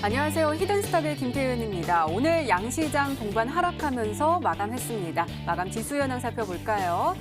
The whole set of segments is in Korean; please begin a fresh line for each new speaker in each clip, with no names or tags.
안녕하세요. 히든스탁의 김태은입니다. 오늘 양시장 동반 하락하면서 마감했습니다. 마감 지수 현황 살펴볼까요?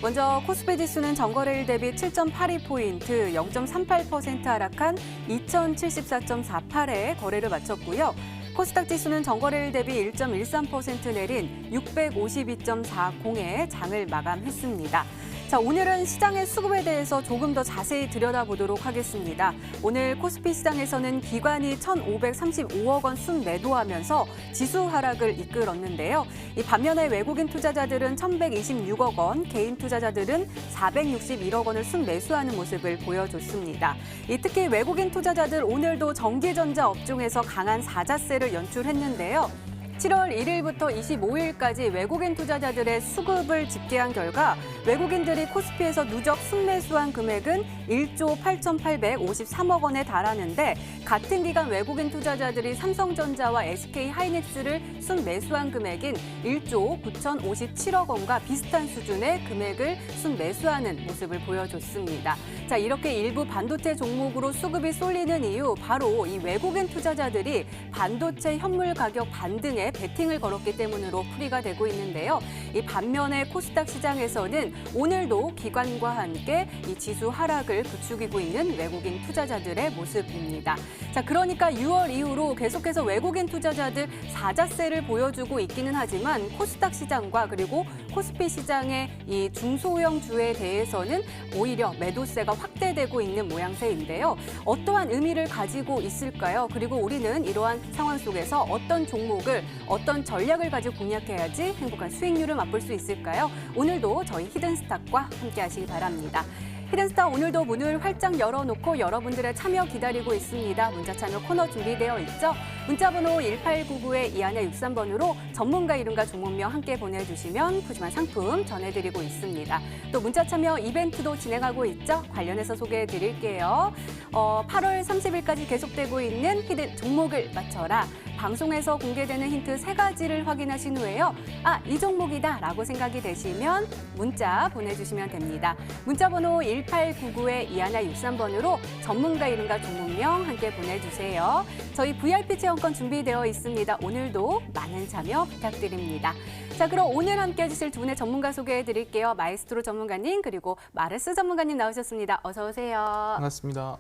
먼저 코스피 지수는 전거래일 대비 7.82포인트, 0.38% 하락한 2074.48에 거래를 마쳤고요. 코스닥 지수는 전거래일 대비 1.13% 내린 652.40에 장을 마감했습니다. 자, 오늘은 시장의 수급에 대해서 조금 더 자세히 들여다보도록 하겠습니다. 오늘 코스피 시장에서는 기관이 1,535억 원 순매도하면서 지수 하락을 이끌었는데요. 이 반면에 외국인 투자자들은 1,126억 원, 개인 투자자들은 461억 원을 순매수하는 모습을 보여줬습니다. 특히 외국인 투자자들 오늘도 전기전자 업종에서 강한 사자세를 연출했는데요. 7월 1일부터 25일까지 외국인 투자자들의 수급을 집계한 결과 외국인들이 코스피에서 누적 순매수한 금액은 1조 8,853억 원에 달하는데 같은 기간 외국인 투자자들이 삼성전자와 SK하이닉스를 순매수한 금액인 1조 9,057억 원과 비슷한 수준의 금액을 순매수하는 모습을 보여줬습니다. 자, 이렇게 일부 반도체 종목으로 수급이 쏠리는 이유 바로 이 외국인 투자자들이 반도체 현물 가격 반등에 베팅을 걸었기 때문으로 풀이가 되고 있는데요. 이 반면에 코스닥 시장에서는 오늘도 기관과 함께 이 지수 하락을 부추기고 있는 외국인 투자자들의 모습입니다. 자, 그러니까 6월 이후로 계속해서 외국인 투자자들 사자세를 보여주고 있기는 하지만 코스닥 시장과 그리고 코스피 시장의 이 중소형 주에 대해서는 오히려 매도세가 확대되고 있는 모양새인데요. 어떠한 의미를 가지고 있을까요? 그리고 우리는 이러한 상황 속에서 어떤 종목을 어떤 전략을 가지고 공략해야지 행복한 수익률을 맛볼 수 있을까요? 오늘도 저희 히든스탁과 함께 하시기 바랍니다. 히든스탁 오늘도 문을 활짝 열어놓고 여러분들의 참여 기다리고 있습니다. 문자 참여 코너 준비되어 있죠? 문자번호 1899-2163번으로 전문가 이름과 종목명 함께 보내주시면 푸짐한 상품 전해드리고 있습니다. 또 문자 참여 이벤트도 진행하고 있죠? 관련해서 소개해드릴게요. 8월 30일까지 계속되고 있는 히든 종목을 맞춰라. 방송에서 공개되는 힌트 3가지를 확인하신 후에요. 아, 이 종목이다 라고 생각이 되시면 문자 보내주시면 됩니다. 문자번호 1899-2163번으로 전문가 이름과 종목명 함께 보내주세요. 저희 VIP 체험권 준비되어 있습니다. 오늘도 많은 참여 부탁드립니다. 자, 그럼 오늘 함께 해주실 두 분의 전문가 소개해드릴게요. 마에스트로 전문가님 그리고 마르스 전문가님 나오셨습니다. 어서 오세요.
반갑습니다.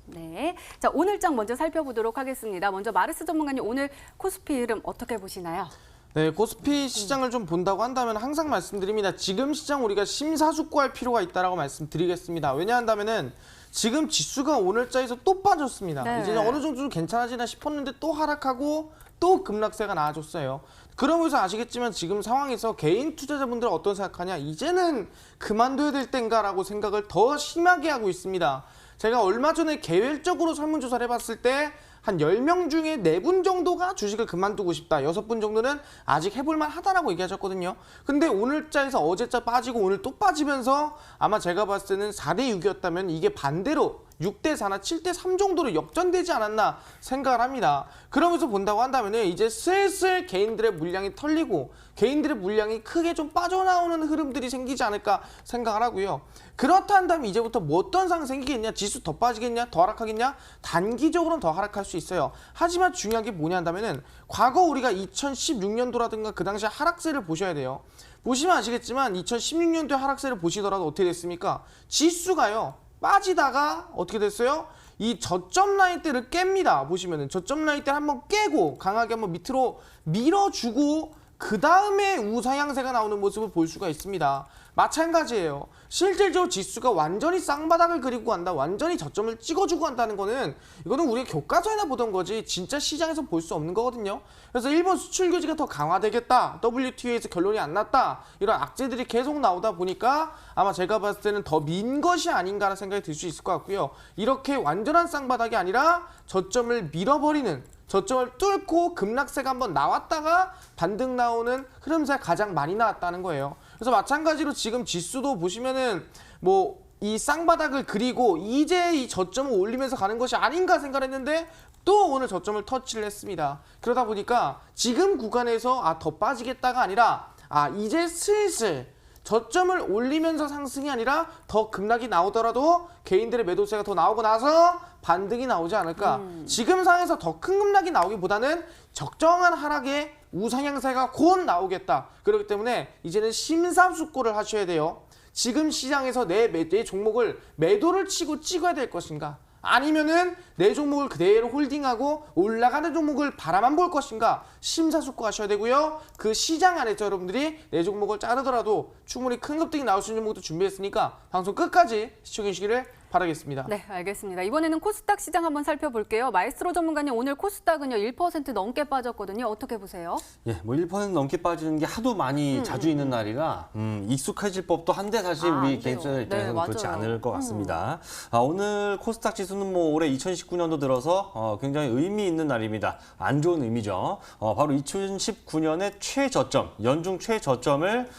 네, 자 오늘장 먼저 살펴보도록 하겠습니다. 먼저 마르스 전문가님 오늘 코스피 흐름 어떻게 보시나요?
네, 코스피 시장을 좀 본다고 한다면 항상 말씀드립니다. 지금 시장 우리가 심사숙고할 필요가 있다라고 말씀드리겠습니다. 왜냐한다면은 지금 지수가 오늘자에서 또 빠졌습니다.
네.
이제 어느 정도 좀 괜찮아지나 싶었는데 또 하락하고 또 급락세가 나와줬어요. 그러면서 아시겠지만 지금 상황에서 개인 투자자분들은 어떤 생각하냐? 이제는 그만둬야 될 땐가라고 생각을 더 심하게 하고 있습니다. 제가 얼마 전에 개별적으로 설문조사를 해봤을 때 한 10명 중에 4분 정도가 주식을 그만두고 싶다. 6분 정도는 아직 해볼만 하다라고 얘기하셨거든요. 근데 오늘자에서 어제자 빠지고 오늘 또 빠지면서 아마 제가 봤을 때는 4대 6이었다면 이게 반대로 6대 4나 7대 3 정도로 역전되지 않았나 생각을 합니다. 그러면서 본다고 한다면 이제 슬슬 개인들의 물량이 털리고 개인들의 물량이 크게 좀 빠져나오는 흐름들이 생기지 않을까 생각을 하고요. 그렇다 한다면 이제부터 뭐 어떤 상황이 생기겠냐? 지수 더 빠지겠냐? 더 하락하겠냐? 단기적으로는 더 하락할 수 있어요. 하지만 중요한 게 뭐냐 한다면은 과거 우리가 2016년도라든가 그 당시 하락세를 보셔야 돼요. 보시면 아시겠지만 2016년도에 하락세를 보시더라도 어떻게 됐습니까? 지수가요. 빠지다가 어떻게 됐어요? 이 저점 라인대를 깹니다. 보시면은 저점 라인대를 한번 깨고 강하게 한번 밑으로 밀어주고 그 다음에 우상향세가 나오는 모습을 볼 수가 있습니다. 마찬가지예요. 실질적으로 지수가 완전히 쌍바닥을 그리고 간다, 완전히 저점을 찍어주고 간다는 거는 이거는 우리가 교과서에나 보던 거지 진짜 시장에서 볼 수 없는 거거든요. 그래서 일본 수출 규제가 더 강화되겠다, WTO에서 결론이 안 났다, 이런 악재들이 계속 나오다 보니까 아마 제가 봤을 때는 더 민 것이 아닌가라는 생각이 들 수 있을 것 같고요. 이렇게 완전한 쌍바닥이 아니라 저점을 밀어버리는, 저점을 뚫고 급락세가 한번 나왔다가 반등 나오는 흐름세가 가장 많이 나왔다는 거예요. 그래서 마찬가지로 지금 지수도 보시면은 뭐 이 쌍바닥을 그리고 이제 이 저점을 올리면서 가는 것이 아닌가 생각했는데 또 오늘 저점을 터치를 했습니다. 그러다 보니까 지금 구간에서 더 빠지겠다가 아니라 이제 슬슬 저점을 올리면서 상승이 아니라 더 급락이 나오더라도 개인들의 매도세가 더 나오고 나서 반등이 나오지 않을까. 지금 상황에서 더 큰 급락이 나오기보다는 적정한 하락의 우상향세가 곧 나오겠다. 그렇기 때문에 이제는 심사숙고를 하셔야 돼요. 지금 시장에서 내 종목을 매도를 치고 찍어야 될 것인가? 아니면은 내 종목을 그대로 홀딩하고 올라가는 종목을 바라만 볼 것인가 심사숙고하셔야 되고요. 그 시장 안에서 여러분들이 내 종목을 자르더라도 충분히 큰 급등이 나올 수 있는 종목도 준비했으니까 방송 끝까지 시청해 주시기를 바라겠습니다.
네, 알겠습니다. 이번에는 코스닥 시장 한번 살펴볼게요. 마에스트로 전문가님, 오늘 코스닥은요 1% 넘게 빠졌거든요. 어떻게 보세요?
예, 뭐 1% 넘게 빠지는 게 하도 많이 자주 있는 날이라 익숙해질 법도 한데 사실
안
우리
돼요.
개인투자 입장에서는
네,
그렇지
맞아요.
않을 것 같습니다. 오늘 코스닥 지수는 뭐 올해 2019년도 들어서 굉장히 의미 있는 날입니다. 안 좋은 의미죠. 바로 2019년의 최저점, 연중 최저점을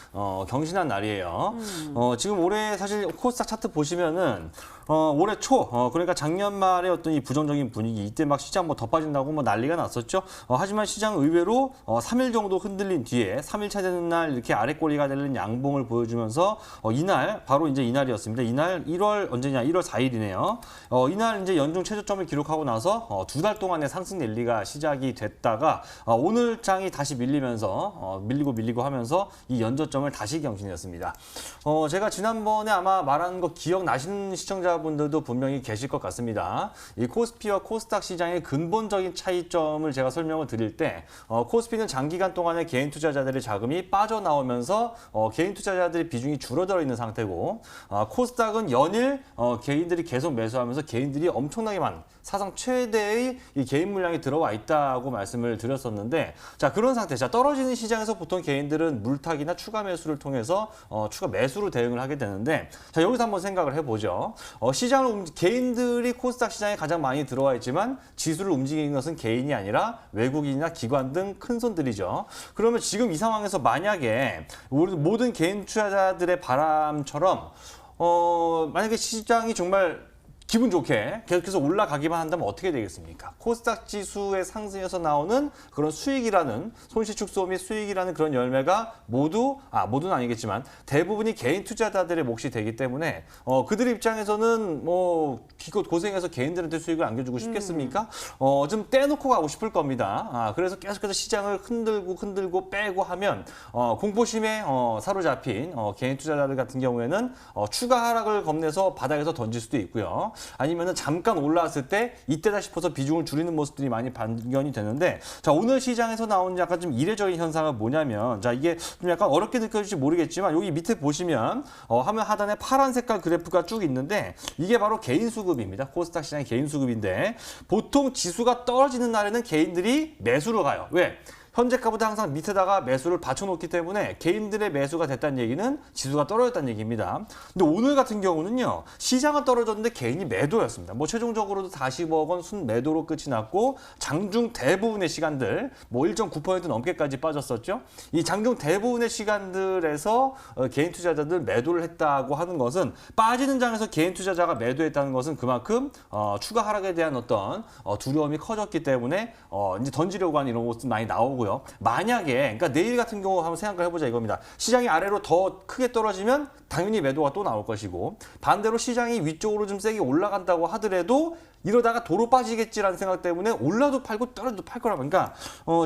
경신한 날이에요. 지금 올해 사실 코스닥 차트 보시면은 올해 초, 그러니까 작년 말에 어떤 이 부정적인 분위기, 이때 막 시장 뭐 더 빠진다고 뭐 난리가 났었죠. 하지만 시장 의외로 3일 정도 흔들린 뒤에 3일차 되는 날 이렇게 아래꼬리가 되는 양봉을 보여주면서 이날, 바로 이제 이날이었습니다. 이날 1월 언제냐? 1월 4일이네요. 이날 이제 연중 최저점을 기록하고 나서 두 달 동안의 상승 랠리가 시작이 됐다가 오늘 장이 다시 밀리면서 밀리고 하면서 이 연저점을 다시 경신했습니다. 제가 지난번에 아마 말한 거 기억나시는 시청자분들도 분명히 계실 것 같습니다. 이 코스피와 코스닥 시장의 근본적인 차이점을 제가 설명을 드릴 때 코스피는 장기간 동안에 개인 투자자들의 자금이 빠져나오면서 개인 투자자들의 비중이 줄어들어 있는 상태고 코스닥은 연일 개인들이 계속 매수하면서 개인들이 엄청나게 많은 사상 최대의 이 개인 물량이 들어와 있다고 말씀을 드렸었는데 자 그런 상태, 자 떨어지는 시장에서 보통 개인들은 물타기나 추가 매수를 통해서 추가 매수로 대응을 하게 되는데 자 여기서 한번 생각을 해보죠. 시장을 개인들이 코스닥 시장에 가장 많이 들어와 있지만 지수를 움직이는 것은 개인이 아니라 외국인이나 기관 등 큰 손들이죠. 그러면 지금 이 상황에서 만약에 우리 모든 개인 투자자들의 바람처럼 만약에 시장이 정말 기분 좋게 계속해서 올라가기만 한다면 어떻게 되겠습니까? 코스닥 지수의 상승에서 나오는 그런 수익이라는 손실 축소 및 수익이라는 그런 열매가 모두는 아니겠지만 대부분이 개인 투자자들의 몫이 되기 때문에 그들 입장에서는 뭐 기껏 고생해서 개인들한테 수익을 안겨주고 싶겠습니까? 좀 떼놓고 가고 싶을 겁니다. 그래서 계속해서 시장을 흔들고 빼고 하면 공포심에 사로잡힌 개인 투자자들 같은 경우에는 추가 하락을 겁내서 바닥에서 던질 수도 있고요. 아니면은 잠깐 올라왔을 때 이때다 싶어서 비중을 줄이는 모습들이 많이 발견이 되는데 자 오늘 시장에서 나온 약간 좀 이례적인 현상은 뭐냐면 자 이게 좀 약간 어렵게 느껴질지 모르겠지만 여기 밑에 보시면 화면 하단에 파란 색깔 그래프가 쭉 있는데 이게 바로 개인 수급입니다. 코스닥 시장의 개인 수급인데 보통 지수가 떨어지는 날에는 개인들이 매수로 가요. 왜? 현재가보다 항상 밑에다가 매수를 받쳐놓기 때문에 개인들의 매수가 됐다는 얘기는 지수가 떨어졌다는 얘기입니다. 근데 오늘 같은 경우는요. 시장은 떨어졌는데 개인이 매도였습니다. 뭐 최종적으로도 40억 원 순매도로 끝이 났고 장중 대부분의 시간들 뭐 1.9% 넘게까지 빠졌었죠. 이 장중 대부분의 시간들에서 개인 투자자들 매도를 했다고 하는 것은 빠지는 장에서 개인 투자자가 매도했다는 것은 그만큼 추가 하락에 대한 어떤 두려움이 커졌기 때문에 이제 던지려고 하는 이런 모습 많이 나오고요. 만약에 그러니까 내일 같은 경우 한번 생각을 해보자 이겁니다. 시장이 아래로 더 크게 떨어지면 당연히 매도가 또 나올 것이고 반대로 시장이 위쪽으로 좀 세게 올라간다고 하더라도 이러다가 도로 빠지겠지라는 생각 때문에 올라도 팔고 떨어져도 팔 거라 보니까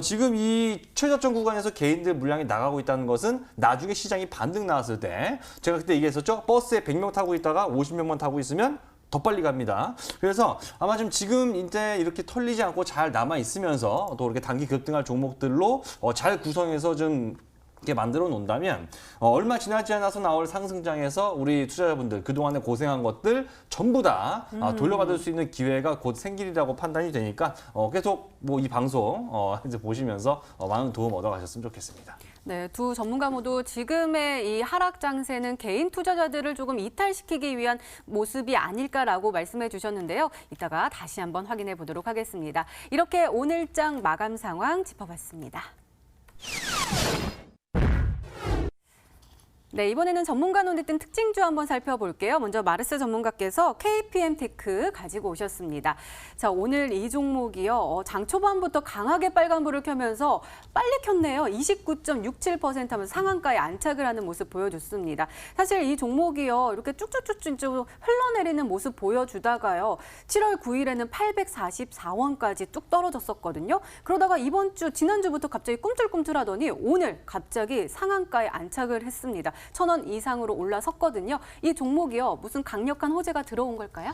지금 이 최저점 구간에서 개인들 물량이 나가고 있다는 것은 나중에 시장이 반등 나왔을 때 제가 그때 얘기했었죠. 버스에 100명 타고 있다가 50명만 타고 있으면 더 빨리 갑니다. 그래서 아마 지금 이제 이렇게 털리지 않고 잘 남아 있으면서 또 이렇게 단기 급등할 종목들로 잘 구성해서 좀 이렇게 만들어 놓는다면 얼마 지나지 않아서 나올 상승장에서 우리 투자자분들 그동안에 고생한 것들 전부 다 돌려받을 수 있는 기회가 곧 생기리라고 판단이 되니까 계속 뭐 이 방송 이제 보시면서 많은 도움 얻어가셨으면 좋겠습니다.
네, 두 전문가 모두 지금의 이 하락 장세는 개인 투자자들을 조금 이탈시키기 위한 모습이 아닐까라고 말씀해 주셨는데요. 이따가 다시 한번 확인해 보도록 하겠습니다. 이렇게 오늘장 마감 상황 짚어봤습니다. 네, 이번에는 전문가 눈에 띈 특징주 한번 살펴볼게요. 먼저 마르스 전문가께서 KPM테크 가지고 오셨습니다. 자, 오늘 이 종목이요. 장 초반부터 강하게 빨간불을 켜면서 빨리 켰네요. 29.67% 하면서 상한가에 안착을 하는 모습 보여줬습니다. 사실 이 종목이요. 이렇게 쭉쭉쭉쭉 흘러내리는 모습 보여주다가요. 7월 9일에는 844원까지 뚝 떨어졌었거든요. 그러다가 이번 주, 지난주부터 갑자기 꿈틀꿈틀하더니 오늘 갑자기 상한가에 안착을 했습니다. 1,000원 이상으로 올라섰거든요. 이 종목이요. 무슨 강력한 호재가 들어온 걸까요?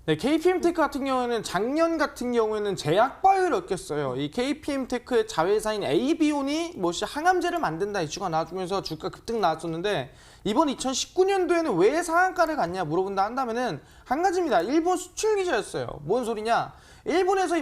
네, KPM테크 같은 경우에는 작년 같은 경우에는 제약바이오를 꼈어요. 이 KPM테크의 자회사인 AB온이 항암제를 만든다 이슈가 나와주면서 주가 급등 나왔었는데 이번 2019년도에는 왜 상한가를 갔냐 물어본다 한다면은 한 가지입니다. 일본 수출 규제였어요. 뭔 소리냐? 일본에서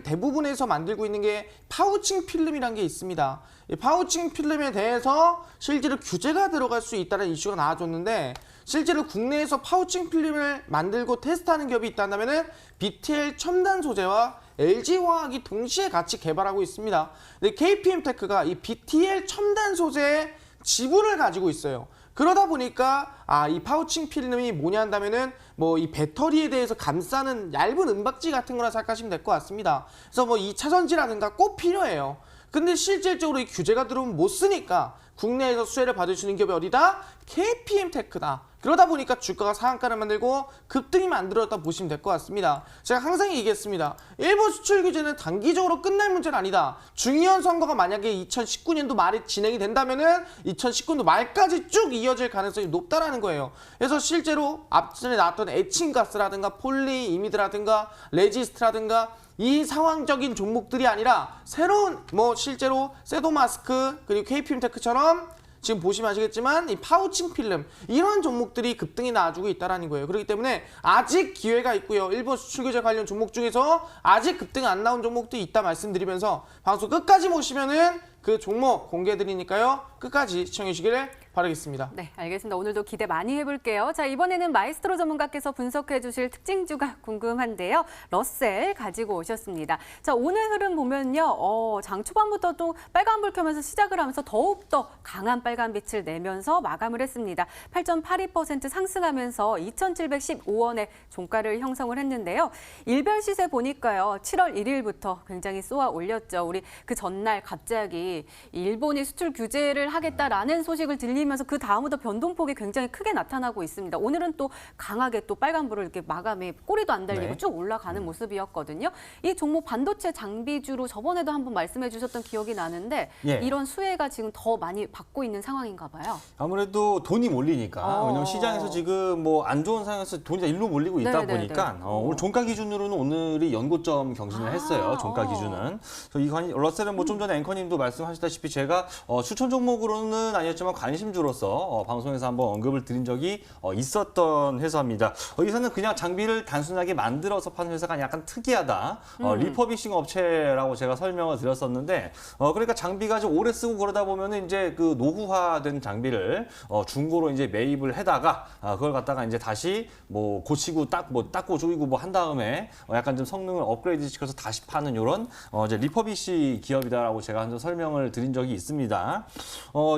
대부분에서 만들고 있는 게 파우칭 필름이라는 게 있습니다. 이 파우칭 필름에 대해서 실제로 규제가 들어갈 수 있다는 이슈가 나와줬는데 실제로 국내에서 파우칭 필름을 만들고 테스트하는 기업이 있다면은 BTL 첨단 소재와 LG화학이 동시에 같이 개발하고 있습니다. 근데 KPM테크가 이 BTL 첨단 소재의 지분을 가지고 있어요. 그러다 보니까 이 파우칭 필름이 뭐냐 한다면은 이 배터리에 대해서 감싸는 얇은 은박지 같은 거라 생각하시면 될 것 같습니다. 그래서 2차 전지라든가 꼭 필요해요. 근데 실질적으로 이 규제가 들어오면 못 쓰니까 국내에서 수혜를 받을 수 있는 기업이 어디다? KPM테크다. 그러다 보니까 주가가 상한가를 만들고 급등이 만들어졌다 보시면 될 것 같습니다. 제가 항상 얘기했습니다. 일본 수출 규제는 단기적으로 끝날 문제는 아니다. 중의원 선거가 만약에 2019년도 말에 진행이 된다면은 2019년도 말까지 쭉 이어질 가능성이 높다라는 거예요. 그래서 실제로 앞전에 나왔던 에칭가스라든가 폴리이미드라든가 레지스트라든가 이 상황적인 종목들이 아니라 새로운 실제로 세도마스크 그리고 KPM테크처럼 지금 보시면 아시겠지만 이 파우칭 필름 이런 종목들이 급등이 나와주고 있다는 거예요. 그렇기 때문에 아직 기회가 있고요. 일본 수출 규제 관련 종목 중에서 아직 급등 안 나온 종목도 있다 말씀드리면서 방송 끝까지 보시면은 그 종목 공개해드리니까요. 끝까지 시청해 주시기를 바라겠습니다.
네, 알겠습니다. 오늘도 기대 많이 해볼게요. 자, 이번에는 마이스트로 전문가께서 분석해 주실 특징주가 궁금한데요. 러셀 가지고 오셨습니다. 자, 오늘 흐름 보면요. 장 초반부터 또 빨간불 켜면서 시작을 하면서 더욱더 강한 빨간빛을 내면서 마감을 했습니다. 8.82% 상승하면서 2,715원의 종가를 형성을 했는데요. 일별 시세 보니까요. 7월 1일부터 굉장히 쏘아 올렸죠. 우리 그 전날 갑자기 일본이 수출 규제를 하겠다라는 소식을 들리면서 그 다음부터 변동폭이 굉장히 크게 나타나고 있습니다. 오늘은 또 강하게 또 빨간불을 이렇게 마감에 꼬리도 안 달리고
네.
쭉 올라가는 모습이었거든요. 이 종목 반도체 장비주로 저번에도 한번 말씀해 주셨던 기억이 나는데
예.
이런 수혜가 지금 더 많이 받고 있는 상황인가 봐요.
아무래도 돈이 몰리니까 왜냐면 시장에서 지금 안 좋은 상황에서 돈이 다 일로 몰리고 있다
네네네.
보니까 오늘 종가 기준으로는 오늘이 연고점 경신을 했어요. 종가 기준은. 이 러셀은 좀 전에 앵커님도 말씀하셨다시피 제가 추천 종목으로는 아니었지만 관심주로서 방송에서 한번 언급을 드린 적이 있었던 회사입니다. 이 회사는 그냥 장비를 단순하게 만들어서 파는 회사가 아니라 약간 특이하다. 리퍼비싱 업체라고 제가 설명을 드렸었는데 그러니까 장비가 좀 오래 쓰고 그러다 보면은 이제 그 노후화된 장비를 중고로 이제 매입을 해다가 그걸 갖다가 이제 다시 고치고 닦고 조이고 한 다음에 약간 좀 성능을 업그레이드 시켜서 다시 파는 이런 이제 리퍼비시 기업이다라고 제가 한번 설명을 드린 적이 있습니다.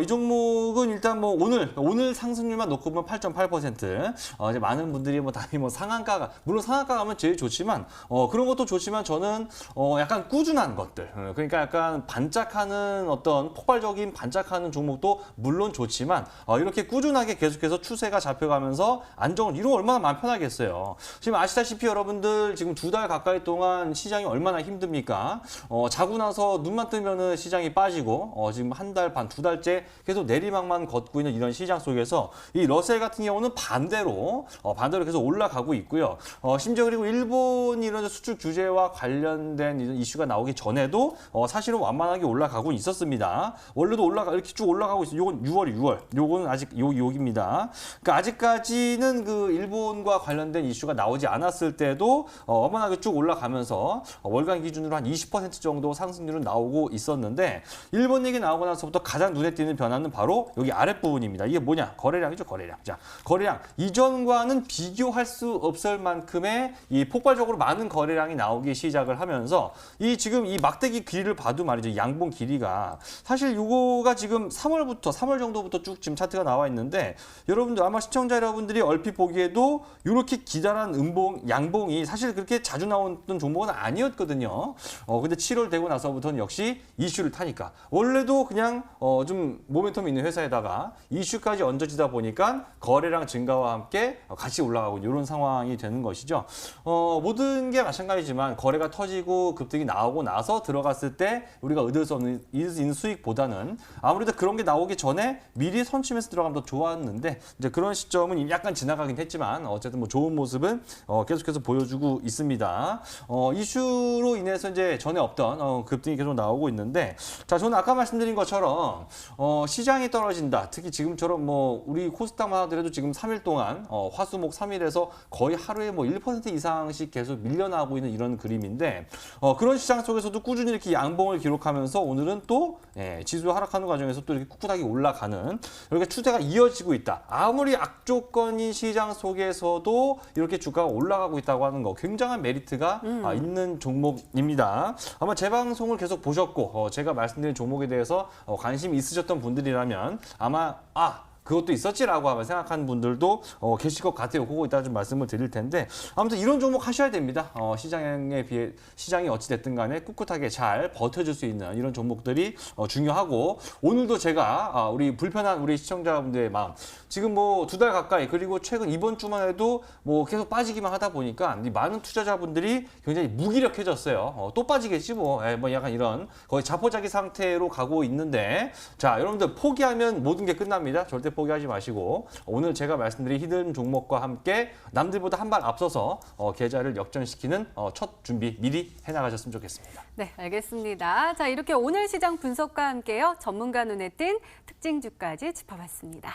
이 종목은 일단 오늘 상승률만 놓고 보면 8.8%. 이제 많은 분들이 당연히 상한가가 물론 상한가 가면 제일 좋지만 그런 것도 좋지만 저는 약간 꾸준한 것들 그러니까 약간 반짝하는 어떤 폭발적인 반짝하는 종목도 물론 좋지만 이렇게 꾸준하게 계속해서 추세가 잡혀가면서 안정을 이루면 얼마나 마음 편하겠어요. 지금 아시다시피 여러분들 지금 2달 가까이 동안 시장이 얼마나 힘듭니까? 자고 나서 눈만 뜨면은 시장이 빠지고 지금 한 달 반, 2달째 계속 내리막만 걷고 있는 이런 시장 속에서 이 러셀 같은 경우는 반대로 계속 올라가고 있고요. 심지어 그리고 일본 이런 수출 규제와 관련된 이런 이슈가 나오기 전에도 사실은 완만하게 올라가고 있었습니다. 원래도 이렇게 쭉 올라가고 있어요. 요건 6월. 요거는 아직 여기입니다. 그러니까 아직까지는 그 일본과 관련된 이슈가 나오지 않았을 때도 완만하게 쭉 올라가면서 월간 기준으로 한 20% 정도 상승률은 나오고 있었는데 일본 얘기 나오고 나서부터 가장 눈에 띄는 변화는 바로 여기 아랫부분입니다. 이게 뭐냐? 거래량이죠, 거래량. 자, 거래량. 이전과는 비교할 수 없을 만큼의 이 폭발적으로 많은 거래량이 나오기 시작을 하면서 이 지금 이 막대기 길이를 봐도 말이죠. 양봉 길이가 사실 요거가 지금 3월 정도부터 쭉 지금 차트가 나와 있는데 여러분들 아마 시청자 여러분들이 얼핏 보기에도 이렇게 기다란 양봉이 사실 그렇게 자주 나오던 종목은 아니었거든요. 근데 7월 되고 나서부터는 역시 이슈를 타니까 원래도 그냥 좀 모멘텀 있는 회사에다가 이슈까지 얹어지다 보니까 거래량 증가와 함께 같이 올라가고 이런 상황이 되는 것이죠. 모든 게 마찬가지지만 거래가 터지고 급등이 나오고 나서 들어갔을 때 우리가 얻을 수 있는 수익보다는 아무래도 그런 게 나오기 전에 미리 선취해서 들어가면 더 좋았는데 이제 그런 시점은 약간 지나가긴 했지만 어쨌든 뭐 좋은 모습은 계속해서 보여주고 있습니다. 이슈로 인해서 이제 전에 없던 급등이 계속 나오고 있는데 자, 저는 아까 말씀드린 것처럼 시장이 떨어진다. 특히 지금처럼 뭐 우리 코스닥만 하더라도 지금 3일 동안 화수목 3일에서 거의 하루에 뭐 1% 이상씩 계속 밀려나고 있는 이런 그림인데 그런 시장 속에서도 꾸준히 이렇게 양봉을 기록하면서 오늘은 또 지수 하락하는 과정에서 또 이렇게 꿋꿋하게 올라가는 이렇게 추세가 이어지고 있다. 아무리 악조건인 시장 속에서도 이렇게 주가가 올라가고 있다고 하는 거 굉장한 메리트가 있는 종목입니다. 아마 제 방송을 계속 보셨고 제가 말씀드린 종목에 대해서 관심이 있으셨던 분들이라면 아마 그것도 있었지라고 아마 생각하는 분들도 계실 것 같아요. 그거 이따 좀 말씀을 드릴 텐데 아무튼 이런 종목 하셔야 됩니다. 시장에 비해 시장이 어찌 됐든 간에 꿋꿋하게 잘 버텨줄 수 있는 이런 종목들이 중요하고 오늘도 제가 우리 불편한 우리 시청자분들의 마음 지금 뭐 2달 가까이 그리고 최근 이번 주만 해도 뭐 계속 빠지기만 하다 보니까 많은 투자자분들이 굉장히 무기력해졌어요. 또 빠지겠지 뭐 약간 이런 거의 자포자기 상태로 가고 있는데 자, 여러분들 포기하면 모든 게 끝납니다. 절대 포기하지 마시고 오늘 제가 말씀드린 히든 종목과 함께 남들보다 한 발 앞서서 계좌를 역전시키는 첫 준비 미리 해나가셨으면 좋겠습니다.
네, 알겠습니다. 자, 이렇게 오늘 시장 분석과 함께요. 전문가 눈에 띈 특징주까지 짚어봤습니다.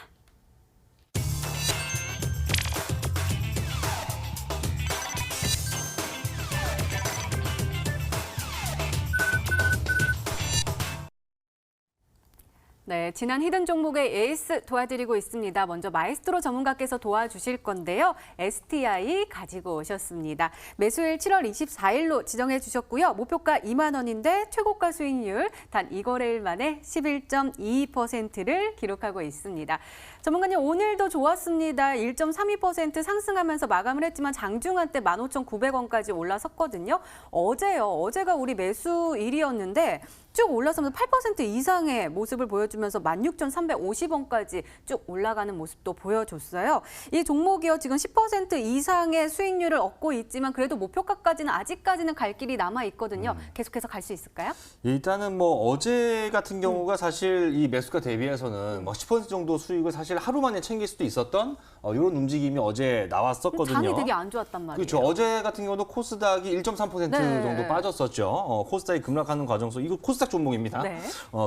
네, 지난 히든 종목의 에이스 도와드리고 있습니다. 먼저 마에스트로 전문가께서 도와주실 건데요. STI 가지고 오셨습니다. 매수일 7월 24일로 지정해 주셨고요. 목표가 2만 원인데 최고가 수익률 단 2거래일 만에 11.22%를 기록하고 있습니다. 전문가님, 오늘도 좋았습니다. 1.32% 상승하면서 마감을 했지만 장중한 때 15,900원까지 올라섰거든요. 어제가 우리 매수일이었는데 쭉 올라서면서 8% 이상의 모습을 보여주면서 16,350원까지 쭉 올라가는 모습도 보여줬어요. 이 종목이요, 지금 10% 이상의 수익률을 얻고 있지만 그래도 목표가까지는 아직까지는 갈 길이 남아 있거든요. 계속해서 갈 수 있을까요?
일단은 뭐 어제 같은 경우가 사실 이 매수가 대비해서는 뭐 10% 정도 수익을 사실 하루 만에 챙길 수도 있었던 이런 움직임이 어제 나왔었거든요.
장이 되게 안 좋았단 말이에요.
그렇죠. 어제 같은 경우도 코스닥이 1.3%
네.
정도 빠졌었죠. 코스닥이 급락하는 과정 속 이거 코스닥 종목입니다.
네.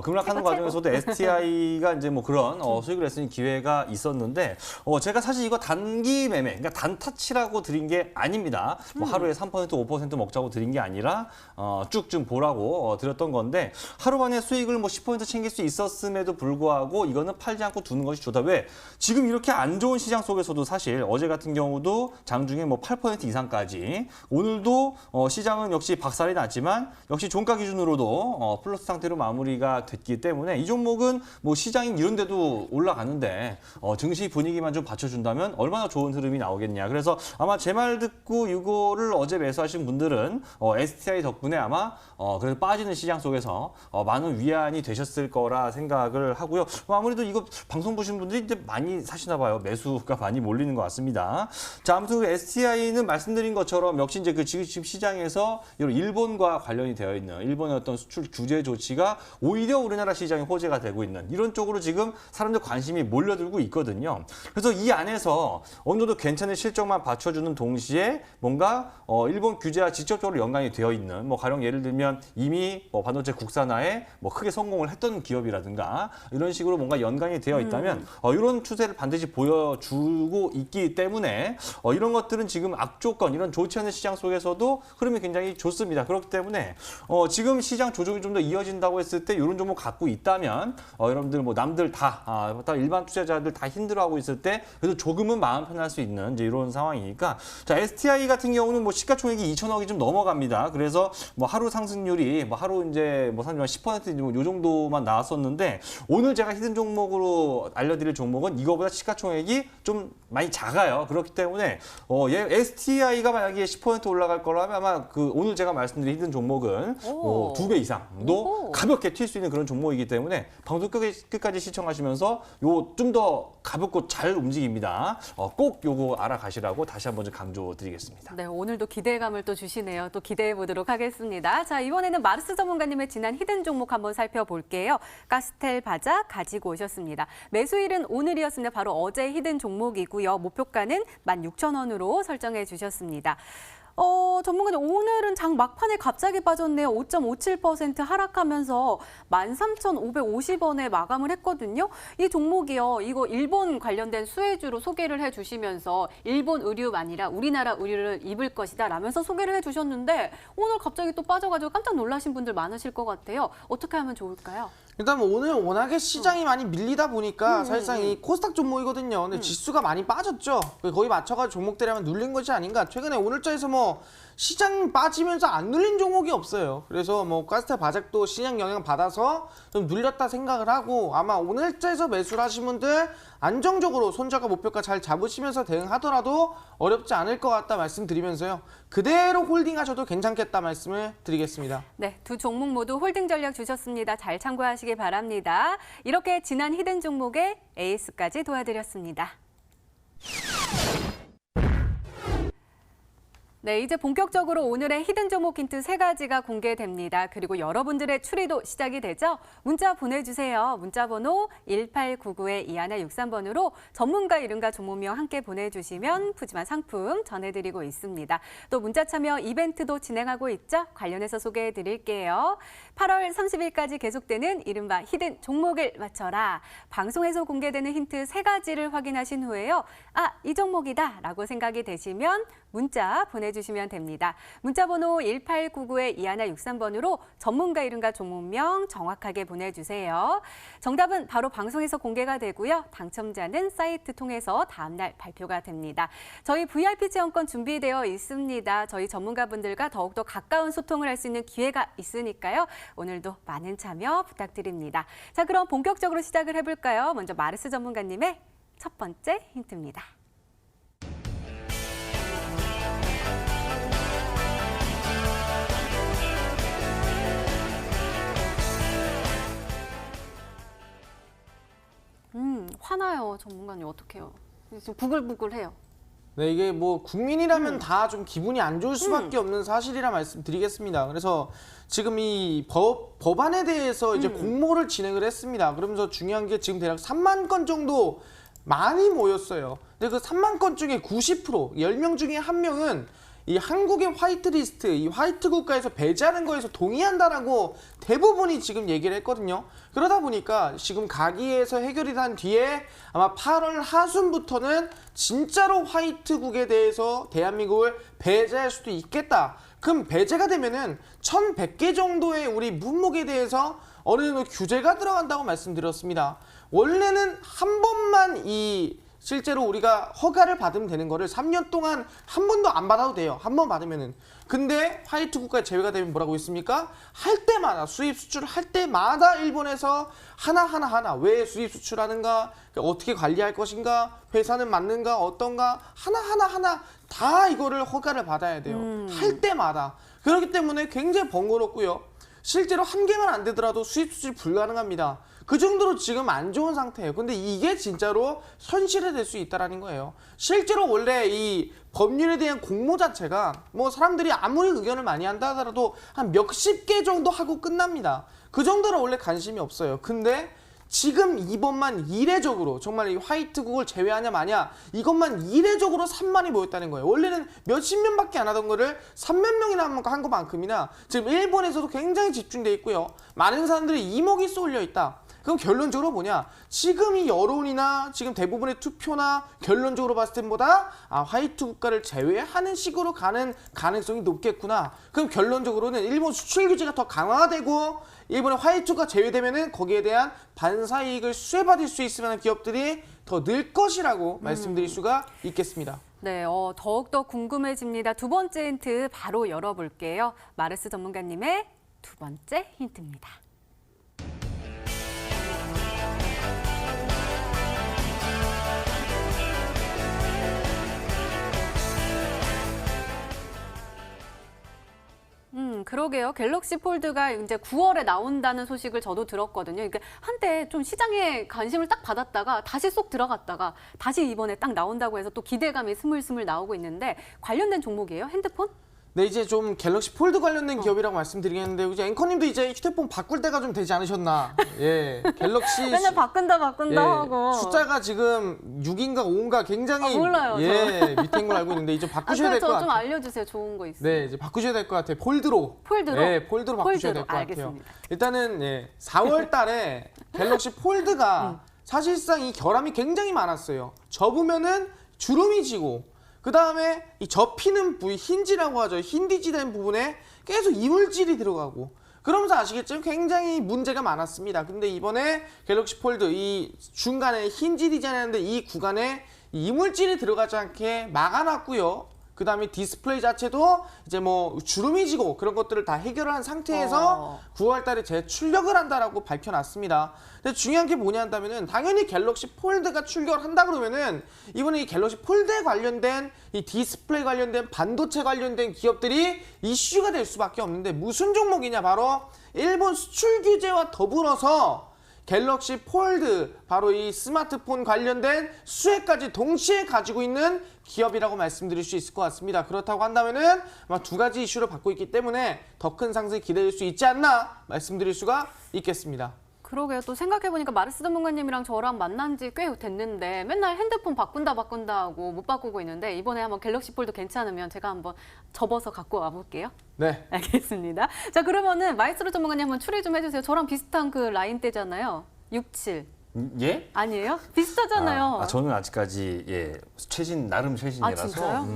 급락하는 과정에서도 STI가 이제 뭐 그런 수익을 냈으니 기회가 있었는데 제가 사실 이거 단기 매매, 그러니까 단타치라고 드린 게 아닙니다. 뭐 하루에 3% 5% 먹자고 드린 게 아니라 쭉 좀 보라고 드렸던 건데 하루 만에 수익을 뭐 10% 챙길 수 있었음에도 불구하고 이거는 팔지 않고 두는 것이 좋다. 왜? 지금 이렇게 안 좋은 시장 속에서도 사실 어제 같은 경우도 장중에 뭐 8% 이상까지 오늘도 시장은 역시 박살이 났지만 역시 종가 기준으로도 플러스 상태로 마무리가 됐기 때문에 이 종목은 뭐 시장이 이런 데도 올라가는데 증시 분위기만 좀 받쳐준다면 얼마나 좋은 흐름이 나오겠냐. 그래서 아마 제 말 듣고 이거를 어제 매수하신 분들은 STI 덕분에 아마 그래서 빠지는 시장 속에서 많은 위안이 되셨을 거라 생각을 하고요. 아무래도 이거 방송 보신 분들이 이제 많이 사시나 봐요. 매수가 많이 몰리는 것 같습니다. 자, 아무튼 STI는 말씀드린 것처럼 역시 이제 그 지금 시장에서 이런 일본과 관련이 되어 있는 일본의 어떤 수출 규제 조치가 오히려 우리나라 시장에 호재가 되고 있는 이런 쪽으로 지금 사람들 관심이 몰려들고 있거든요. 그래서 이 안에서 어느 정도 괜찮은 실적만 받쳐주는 동시에 뭔가 일본 규제와 직접적으로 연관이 되어 있는 뭐 가령 예를 들면 이미 반도체 국산화에 뭐 크게 성공을 했던 기업이라든가 이런 식으로 뭔가 연관이 되어 있다면 이런 추세를 반드시 보여주고 있기 때문에 이런 것들은 지금 악조건, 이런 좋지 않은 시장 속에서도 흐름이 굉장히 좋습니다. 그렇기 때문에 지금 시장 조정이 좀 더 이어진다고 했을 때 이런 종목 갖고 있다면 여러분들 뭐 남들 다 일반 투자자들 다 힘들어하고 있을 때 그래도 조금은 마음 편할 수 있는 이제 이런 상황이니까 자 STI 같은 경우는 뭐 시가총액이 2천억이 좀 넘어갑니다. 그래서 뭐 하루 상승률이 뭐 하루 이제 뭐 10% 요 정도만 나왔었는데 오늘 제가 히든 종목으로 알려드릴 종목은 이거보다 시가총액이 좀 많이 작아요. 그렇기 때문에 STI가 만약에 10% 올라갈 거라면 아마 그 오늘 제가 말씀드린 히든 종목은 2배 이상도 가볍게 튈 수 있는 그런 종목이기 때문에 방송 끝까지 시청하시면서 요 좀 더 가볍고 잘 움직입니다. 꼭 요거 알아가시라고 다시 한번 좀 강조드리겠습니다.
네, 오늘도 기대감을 또 주시네요. 또 기대해 보도록 하겠습니다. 자, 이번에는 마르스 전문가님의 지난 히든 종목 한번 살펴볼게요. 가스텔 바자 가지고 오셨습니다. 매수일은 오늘이었습니다. 바로 어제 히든 종목이고요. 목표가는 16,000원으로 설정해 주셨습니다. 전문가님, 오늘은 장 막판에 갑자기 빠졌네요. 5.57% 하락하면서 13,550원에 마감을 했거든요. 이 종목이요. 이거 일본 관련된 수혜주로 소개를 해주시면서 일본 의류가 아니라 우리나라 의류를 입을 것이다 라면서 소개를 해주셨는데 오늘 갑자기 또 빠져가지고 깜짝 놀라신 분들 많으실 것 같아요. 어떻게 하면 좋을까요?
일단 뭐 오늘 워낙에 시장이 많이 밀리다 보니까 사실상 이 코스닥 종목이거든요. 근데 지수가 많이 빠졌죠. 거의 맞춰가지고 종목들이 하면 눌린 것이 아닌가. 최근에 오늘자에서 뭐 시장 빠지면서 안 눌린 종목이 없어요. 그래서 뭐 가스텔 바작도 시장 영향 받아서 좀 눌렸다 생각을 하고 아마 오늘자에서 매수를 하신 분들 안정적으로 손절가 목표가 잘 잡으시면서 대응하더라도 어렵지 않을 것 같다 말씀드리면서요. 그대로 홀딩하셔도 괜찮겠다 말씀을 드리겠습니다.
네, 두 종목 모두 홀딩 전략 주셨습니다. 잘 참고하시기 바랍니다. 이렇게 지난 히든 종목의 에이스까지 도와드렸습니다. 네, 이제 본격적으로 오늘의 히든 종목 힌트 3가지가 공개됩니다. 그리고 여러분들의 추리도 시작이 되죠. 문자 보내주세요. 문자 번호 1899-2163번으로 전문가 이름과 종목명 함께 보내주시면 푸짐한 상품 전해드리고 있습니다. 또 문자 참여 이벤트도 진행하고 있죠. 관련해서 소개해드릴게요. 8월 30일까지 계속되는 이른바 히든 종목을 맞춰라. 방송에서 공개되는 힌트 3가지를 확인하신 후에요. 아, 이 종목이다 라고 생각이 되시면 문자 보내주시면 됩니다. 문자번호 1899-2163번으로 전문가 이름과 종목명 정확하게 보내주세요. 정답은 바로 방송에서 공개가 되고요. 당첨자는 사이트 통해서 다음날 발표가 됩니다. 저희 VIP 체험권 준비되어 있습니다. 저희 전문가분들과 더욱더 가까운 소통을 할 수 있는 기회가 있으니까요. 오늘도 많은 참여 부탁드립니다. 자, 그럼 본격적으로 시작을 해볼까요? 먼저 마르스 전문가님의 첫 번째 힌트입니다. 화나요, 전문가님. 어떡해요? 지금 부글부글해요.
네, 이게 뭐 국민이라면 다 좀 기분이 안 좋을 수밖에 없는 사실이라 말씀드리겠습니다. 그래서 지금 이 법안에 대해서 이제 공모를 진행을 했습니다. 그러면서 중요한 게 지금 대략 3만 건 정도 많이 모였어요. 근데 그 3만 건 중에 90%, 10명 중에 1명은 이 한국의 화이트리스트, 이 화이트 국가에서 배제하는 거에서 동의한다라고 대부분이 지금 얘기를 했거든요. 그러다 보니까 지금 가기에서 해결이 된 뒤에 아마 8월 하순부터는 진짜로 화이트국에 대해서 대한민국을 배제할 수도 있겠다. 그럼 배제가 되면은 1,100개 정도의 우리 문목에 대해서 어느 정도 규제가 들어간다고 말씀드렸습니다. 원래는 한 번만 실제로 우리가 허가를 받으면 되는 거를 3년 동안 한 번도 안 받아도 돼요. 한 번 받으면은. 근데 화이트 국가에 제외가 되면 뭐라고 있습니까? 할 때마다 수입 수출을 할 때마다 일본에서 하나 왜 수입 수출하는가? 어떻게 관리할 것인가? 회사는 맞는가? 어떤가? 하나 다 이거를 허가를 받아야 돼요. 할 때마다. 그렇기 때문에 굉장히 번거롭고요. 실제로 한 개만 안 되더라도 수입 수출 불가능합니다. 그 정도로 지금 안 좋은 상태예요. 근데 이게 진짜로 현실이 될 수 있다는 거예요. 실제로 원래 이 법률에 대한 공모 자체가 뭐 사람들이 아무리 의견을 많이 한다 하더라도 한 몇십 개 정도 하고 끝납니다. 그 정도로 원래 관심이 없어요. 근데 지금 이번만 이례적으로 정말 이 화이트국을 제외하냐 마냐 이것만 이례적으로 3만이 모였다는 거예요. 원래는 몇십 명밖에 안 하던 거를 3만 명이나 한 것만큼이나 지금 일본에서도 굉장히 집중돼 있고요. 많은 사람들이 이목이 쏠려 있다. 그럼 결론적으로 뭐냐? 지금 이 여론이나 지금 대부분의 투표나 결론적으로 봤을 때보다 화이트 국가를 제외하는 식으로 가는 가능성이 높겠구나. 그럼 결론적으로는 일본 수출 규제가 더 강화되고 일본의 화이트가 제외되면은 거기에 대한 반사이익을 수혜받을 수 있을 만한 기업들이 더 늘 것이라고 말씀드릴 수가 있겠습니다.
네, 더욱더 궁금해집니다. 두 번째 힌트 바로 열어볼게요. 마르스 전문가님의 두 번째 힌트입니다. 그러게요. 갤럭시 폴드가 이제 9월에 나온다는 소식을 저도 들었거든요. 그러니까 한때 좀 시장에 관심을 딱 받았다가 다시 쏙 들어갔다가 다시 이번에 딱 나온다고 해서 또 기대감이 스물스물 나오고 있는데 관련된 종목이에요? 핸드폰?
네, 이제 좀 갤럭시 폴드 관련된 기업이라고 말씀드리겠는데 이제 앵커님도 이제 휴대폰 바꿀 때가 좀 되지 않으셨나? 예, 갤럭시
맨날 바꾼다
예,
하고.
숫자가 지금 6인가 5인가 굉장히
몰라요,
예, 밑인 걸 알고 있는데 이제 바꾸셔야 될 것
저좀
같아요.
알려주세요. 좋은 거 있어요.
네, 이제 바꾸셔야 될 것 같아요. 폴드로.
폴드로?
예, 폴드로 바꾸셔야 될 것 같아요.
알겠습니다.
일단은 예, 4월 달에 갤럭시 폴드가 사실상 이 결함이 굉장히 많았어요. 접으면은 주름이 지고 그 다음에 이 접히는 부위, 힌지라고 하죠. 힌디지 된 부분에 계속 이물질이 들어가고 그러면서 아시겠죠? 굉장히 문제가 많았습니다. 근데 이번에 갤럭시 폴드 이 중간에 힌지 디자인하는데 이 구간에 이물질이 들어가지 않게 막아놨고요. 그 다음에 디스플레이 자체도 이제 뭐 주름이 지고 그런 것들을 다 해결한 상태에서 9월 달에 재출력을 한다라고 밝혀놨습니다. 근데 중요한 게 뭐냐 한다면은 당연히 갤럭시 폴드가 출력을 한다 그러면은 이번에 이 갤럭시 폴드에 관련된 이 디스플레이 관련된 반도체 관련된 기업들이 이슈가 될 수밖에 없는데 무슨 종목이냐 바로 일본 수출 규제와 더불어서 갤럭시 폴드 바로 이 스마트폰 관련된 수혜까지 동시에 가지고 있는 기업이라고 말씀드릴 수 있을 것 같습니다. 그렇다고 한다면은 아마 두 가지 이슈를 받고 있기 때문에 더 큰 상승이 기대될 수 있지 않나 말씀드릴 수가 있겠습니다.
그러게요. 또 생각해보니까 마르스 전문가님이랑 저랑 만난 지 꽤 됐는데 맨날 핸드폰 바꾼다 하고 못 바꾸고 있는데 이번에 한번 갤럭시 폴드 괜찮으면 제가 한번 접어서 갖고 와볼게요.
네.
알겠습니다. 자, 그러면은 마이스로 전문가님 한번 추리 좀 해주세요. 저랑 비슷한 그 라인대잖아요. 67.
예?
아니에요? 비슷하잖아요.
저는 아직까지 나름 최신이라서.
진짜요?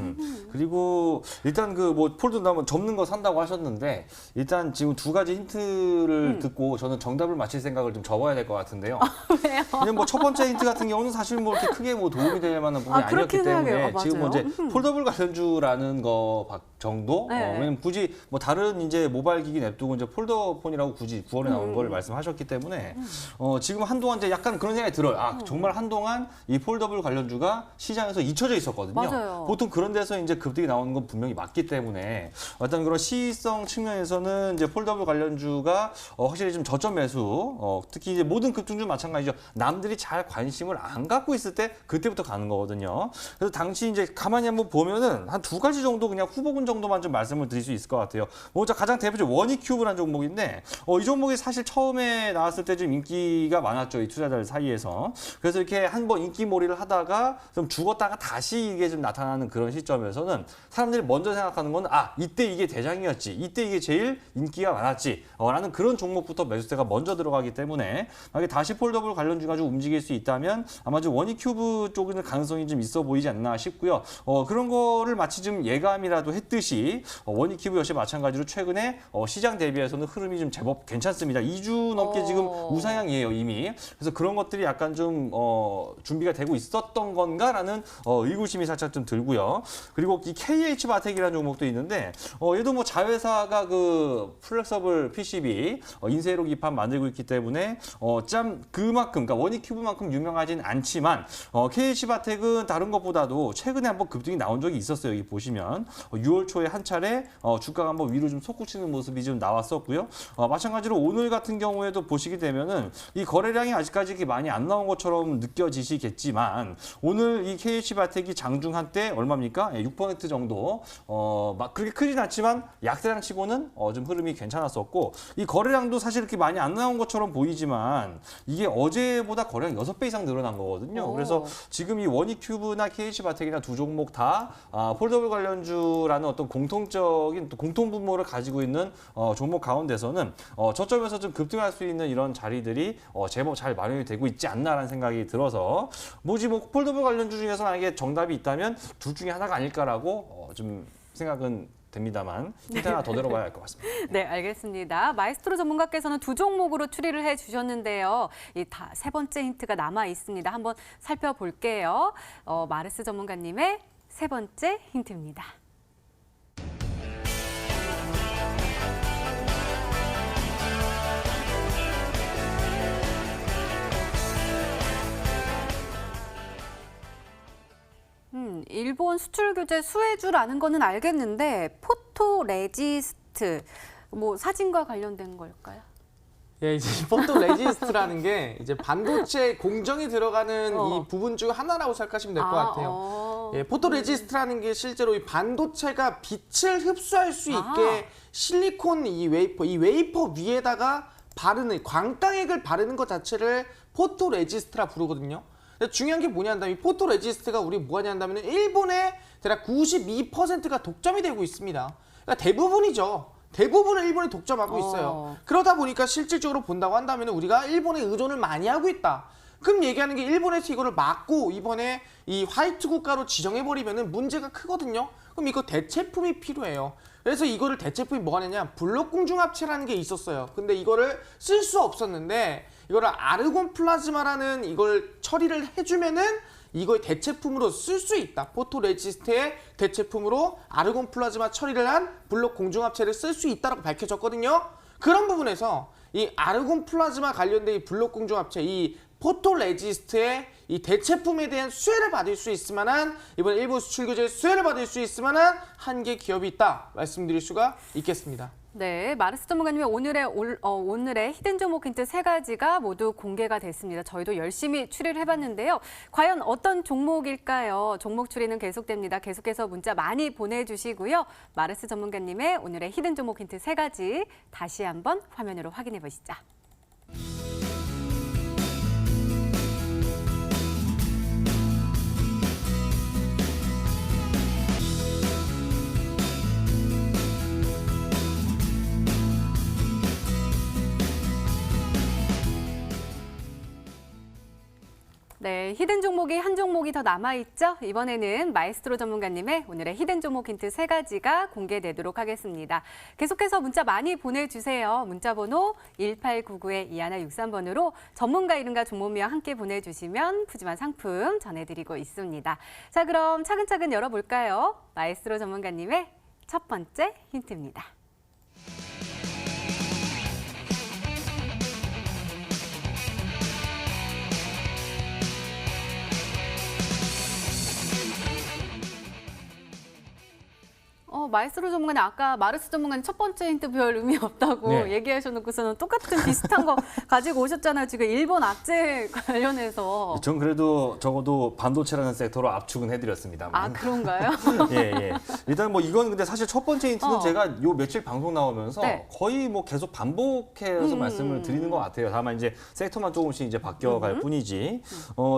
그리고 일단 그 뭐 폴드 나면 접는 거 산다고 하셨는데 일단 지금 두 가지 힌트를 듣고 저는 정답을 맞힐 생각을 좀 접어야 될 것 같은데요.
왜요?
왜냐면 뭐 첫 번째 힌트 같은 경우는 사실 뭐 이렇게 크게 뭐 도움이 될 만한 부분이 아니었기
그렇긴
때문에
하게요.
지금 뭐 이제
맞아요.
폴더블 관련주라는 거 정도.
네.
왜냐면 굳이 뭐 다른 이제 모바일 기기 냅두고 이제 폴더폰이라고 굳이 9월에 나온 걸 말씀하셨기 때문에 지금 한동안 이제 약간 그런 생각이 들어요. 정말 한동안 이 폴더블 관련주가 시장에서 잊혀져 있었거든요.
맞아요.
보통 그런 데서 이제 급등이 나오는 건 분명히 맞기 때문에 어떤 그런 시의성 측면에서는 이제 폴더블 관련주가 확실히 좀 저점 매수, 특히 이제 모든 급등주 마찬가지죠. 남들이 잘 관심을 안 갖고 있을 때 그때부터 가는 거거든요. 그래서 당시 이제 가만히 한번 보면은 한 두 가지 정도 그냥 후보군 정도만 좀 말씀을 드릴 수 있을 것 같아요. 먼저 가장 대표적으로 원익큐브라는 종목인데 이 종목이 사실 처음에 나왔을 때 좀 인기가 많았죠. 이 투자자들 사이에서. 그래서 이렇게 한번 인기몰이를 하다가 좀 죽었다가 다시 이게 좀 나타나는 그런 시점에서는 사람들이 먼저 생각하는 건 이때 이게 대장이었지. 이때 이게 제일 인기가 많았지. 라는 그런 종목부터 매수세가 먼저 들어가기 때문에 만약에 다시 폴더블 관련주가 좀 움직일 수 있다면 아마 좀 원익큐브 쪽에는 가능성이 좀 있어 보이지 않나 싶고요. 그런 거를 마치 좀 예감이라도 했듯이 원익큐브 역시 마찬가지로 최근에 시장 대비해서는 흐름이 좀 제법 괜찮습니다. 2주 넘게 지금 우상향이에요, 이미. 그래서 그런 것들이 약간 좀 준비가 되고 있었던 건가라는 의구심이 살짝 좀 들고요. 그리고 이 KH바텍이라는 종목도 있는데 얘도 뭐 자회사가 그 플렉서블 PCB 인쇄로 기판 만들고 있기 때문에 그만큼 그러니까 원익큐브만큼 유명하진 않지만 KH바텍은 다른 것보다도 최근에 한번 급등이 나온 적이 있었어요. 여기 보시면 6월 초에 한 차례 주가가 한번 위로 좀 솟구치는 모습이 좀 나왔었고요. 마찬가지로 오늘 같은 경우에도 보시게 되면은 이 거래량이 아직까지 아직이 많이 안 나온 것처럼 느껴지시겠지만 오늘 이 KH바텍이 장중 한때 얼마입니까? 6% 정도 막 그렇게 크진 않지만 약세장 치고는 좀 흐름이 괜찮았었고 이 거래량도 사실 이렇게 많이 안 나온 것처럼 보이지만 이게 어제보다 거래량 6배 이상 늘어난 거거든요.
오.
그래서 지금 이 원익큐브나 KH바텍이나 두 종목 다 폴더블 관련주라는 어떤 공통적인 또 공통 분모를 가지고 있는 종목 가운데서는 저점에서 좀 급등할 수 있는 이런 자리들이 제법 잘 마련이 되고 있지 않나라는 생각이 들어서 뭐지 뭐 폴더블 관련주 중에서 만약에 정답이 있다면 둘 중에 하나가 아닐까라고 좀 생각은 됩니다만 힌트 하나 더 들어봐야 할 것 같습니다.
네, 알겠습니다. 마에스트로 전문가께서는 두 종목으로 추리를 해주셨는데요. 이 세 번째 힌트가 남아 있습니다. 한번 살펴볼게요. 마르스 전문가님의 세 번째 힌트입니다. 일본 수출 규제 수혜주라는 거는 알겠는데 포토레지스트 뭐 사진과 관련된 걸까요?
예, 이제 포토 레지스트라는 게 이제 반도체 공정이 들어가는 이 부분 중 하나라고 생각하시면 될 것 같아요. 예, 포토 레지스트라는 게 실제로 이 반도체가 빛을 흡수할 수 있게 실리콘 이 웨이퍼 위에다가 바르는 광당액을 바르는 것 자체를 포토 레지스트라 부르거든요. 근데 중요한 게 뭐냐면 이 포토 레지스트가 우리 뭐하냐 한다면 일본의 대략 92%가 독점이 되고 있습니다. 그러니까 대부분을 일본이 독점하고 있어요. 그러다 보니까 실질적으로 본다고 한다면 우리가 일본에 의존을 많이 하고 있다. 그럼 얘기하는 게 일본에서 이거를 막고 이번에 이 화이트 국가로 지정해버리면 문제가 크거든요. 그럼 이거 대체품이 필요해요. 그래서 이거를 대체품이 뭐가 되냐 블록공중합체라는 게 있었어요. 근데 이거를 쓸 수 없었는데 이거를 아르곤 플라즈마라는 이걸 처리를 해주면은 이걸 대체품으로 쓸 수 있다. 포토레지스트의 대체품으로 아르곤 플라즈마 처리를 한 블록 공중합체를 쓸 수 있다라고 밝혀졌거든요. 그런 부분에서 이 아르곤 플라즈마 관련된 이 블록 공중합체, 이 포토레지스트의 이 대체품에 대한 수혜를 받을 수 있을 만한 이번 일본 수출 규제 수혜를 받을 수 있을 만한 한 개 기업이 있다 말씀드릴 수가 있겠습니다.
네, 마르스 전문가님의 오늘의 히든 종목 힌트 3가지가 모두 공개가 됐습니다. 저희도 열심히 추리를 해봤는데요. 과연 어떤 종목일까요? 종목 추리는 계속됩니다. 계속해서 문자 많이 보내주시고요. 마르스 전문가님의 오늘의 히든 종목 힌트 3가지 다시 한번 화면으로 확인해 보시죠. 네, 히든 종목이 한 종목이 더 남아있죠? 이번에는 마에스트로 전문가님의 오늘의 히든 종목 힌트 3가지가 공개되도록 하겠습니다. 계속해서 문자 많이 보내주세요. 문자번호 1899-2163번으로 전문가 이름과 종목명 함께 보내주시면 푸짐한 상품 전해드리고 있습니다. 자, 그럼 차근차근 열어볼까요? 마에스트로 전문가님의 첫 번째 힌트입니다. 마에스트로 전문가님 아까 마르스 전문가님 첫 번째 힌트 별 의미 없다고 얘기하셔놓고서는 똑같은 비슷한 거 가지고 오셨잖아요. 지금 일본 악재 관련해서.
전 그래도 적어도 반도체라는 섹터로 압축은 해드렸습니다만.
아, 그런가요?
예. 일단 뭐 이건 근데 사실 첫 번째 힌트는 제가 요 며칠 방송 나오면서 거의 뭐 계속 반복해서 말씀을 드리는 것 같아요. 다만 이제 섹터만 조금씩 이제 바뀌어갈 뿐이지.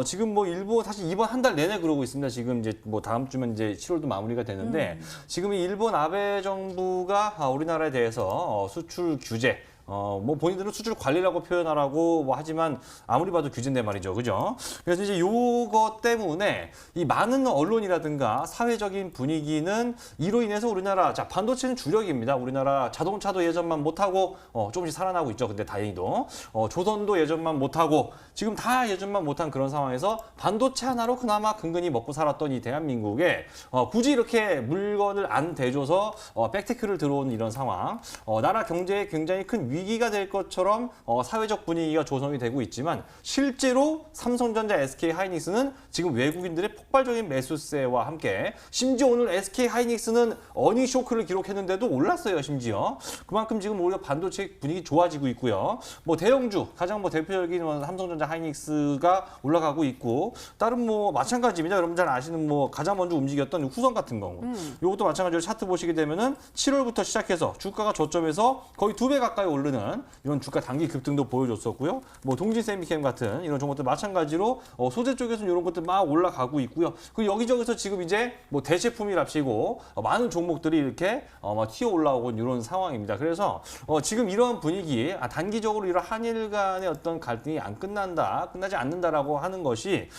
지금 뭐 일본 사실 이번 한 달 내내 그러고 있습니다. 지금 이제 뭐 다음 주면 이제 7월도 마무리가 되는데 지금 이 일본 아베 정부가 우리나라에 대해서 수출 규제 뭐 본인들은 수출 관리라고 표현하라고 뭐 하지만 아무리 봐도 규제인데 말이죠. 그죠? 그래서 이제 요거 때문에 이 많은 언론이라든가 사회적인 분위기는 이로 인해서 우리나라 자 반도체는 주력입니다. 우리나라 자동차도 예전만 못하고 조금씩 살아나고 있죠. 근데 다행히도 조선도 예전만 못하고 지금 다 예전만 못한 그런 상황에서 반도체 하나로 그나마 근근히 먹고 살았던 이 대한민국에 굳이 이렇게 물건을 안 대줘서 백테크를 들어온 이런 상황 나라 경제에 굉장히 큰 위기가 될 것처럼 사회적 분위기가 조성이 되고 있지만 실제로 삼성전자, SK하이닉스는 지금 외국인들의 폭발적인 매수세와 함께 심지어 오늘 SK하이닉스는 어닝 쇼크를 기록했는데도 올랐어요. 심지어 그만큼 지금 오히려 반도체 분위기 좋아지고 있고요. 뭐 대형주 가장 뭐 대표적인 삼성전자, 하이닉스가 올라가고 있고 다른 뭐 마찬가지입니다. 여러분 잘 아시는 뭐 가장 먼저 움직였던 후성 같은 경우 이것도 마찬가지로 차트 보시게 되면은 7월부터 시작해서 주가가 저점에서 거의 2배 가까이 오르는 이런 주가 단기 급등도 보여줬었고요. 뭐 동진세미캠 같은 이런 종목들 마찬가지로 소재 쪽에서는 이런 것들 막 올라가고 있고요. 그리고 여기저기서 지금 이제 뭐 대체품이랍시고 많은 종목들이 이렇게 막 튀어 올라오고 이런 상황입니다. 그래서 지금 이런 분위기, 단기적으로 이런 한일 간의 어떤 갈등이 안 끝나지 않는다라고 하는 것이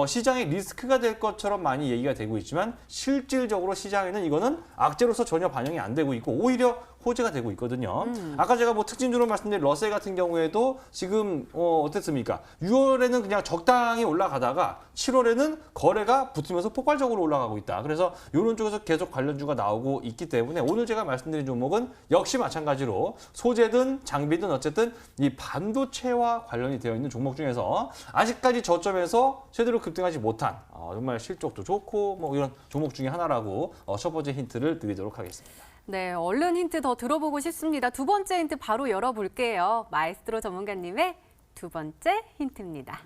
시장의 리스크가 될 것처럼 많이 얘기가 되고 있지만 실질적으로 시장에는 이거는 악재로서 전혀 반영이 안 되고 있고 오히려 호재가 되고 있거든요. 아까 제가 뭐 특징주로 말씀드린 러셀 같은 경우에도 지금 어땠습니까? 6월에는 그냥 적당히 올라가다가 7월에는 거래가 붙으면서 폭발적으로 올라가고 있다. 그래서 이런 쪽에서 계속 관련주가 나오고 있기 때문에 오늘 제가 말씀드린 종목은 역시 마찬가지로 소재든 장비든 어쨌든 이 반도체와 관련이 되어 있는 종목 중에서 아직까지 저점에서 제대로 급등하지 못한 정말 실적도 좋고 뭐 이런 종목 중에 하나라고 첫 번째 힌트를 드리도록 하겠습니다.
네, 얼른 힌트 더 들어보고 싶습니다. 두 번째 힌트 바로 열어볼게요. 마에스트로 전문가님의 두 번째 힌트입니다.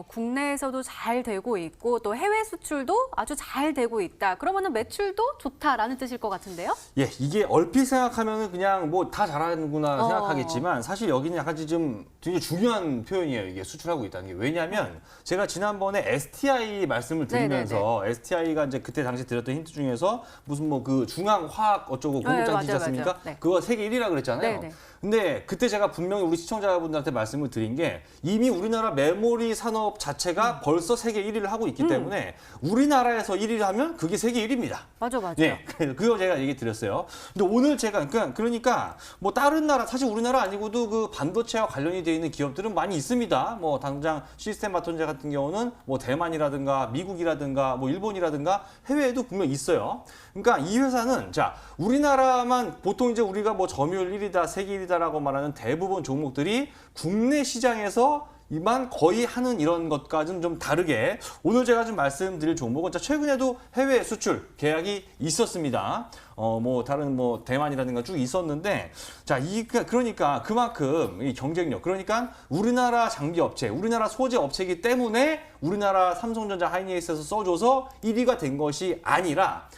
국내에서도 잘 되고 있고 또 해외 수출도 아주 잘 되고 있다. 그러면은 매출도 좋다라는 뜻일 것 같은데요?
예, 이게 얼핏 생각하면은 그냥 뭐 다 잘하는구나 생각하겠지만 사실 여기는 약간 좀 되게 중요한 표현이에요. 이게 수출하고 있다는 게. 왜냐하면 제가 지난번에 STI 말씀을 드리면서 STI가 이제 그때 당시 드렸던 힌트 중에서 무슨 뭐 그 중앙화학 어쩌고 공급장치지 않습니까?
네.
그거 세계 1위라 그랬잖아요.
네네.
근데 그때 제가 분명히 우리 시청자분들한테 말씀을 드린 게 이미 우리나라 메모리 산업 자체가 벌써 세계 1위를 하고 있기 때문에 우리나라에서 1위를 하면 그게 세계 1위입니다.
맞아.
네, 그거 제가 얘기 드렸어요. 근데 오늘 제가 그러니까 뭐 다른 나라 사실 우리나라 아니고도 그 반도체와 관련이 되어 있는 기업들은 많이 있습니다. 뭐 당장 시스템 바톤제 같은 경우는 뭐 대만이라든가 미국이라든가 뭐 일본이라든가 해외에도 분명 있어요. 그러니까 이 회사는 자 우리나라만 보통 이제 우리가 뭐 점유율 1위다, 세계 1위다라고 말하는 대부분 종목들이 국내 시장에서 이만 거의 하는 이런 것까지는 좀 다르게 오늘 제가 좀 말씀드릴 종목은 최근에도 해외 수출 계약이 있었습니다. 뭐 다른 뭐 대만이라든가 쭉 있었는데 자 그러니까 그만큼 이 경쟁력 그러니까 우리나라 장비 업체, 우리나라 소재 업체이기 때문에 우리나라 삼성전자 하이닉스에서 써줘서 1위가 된 것이 아니라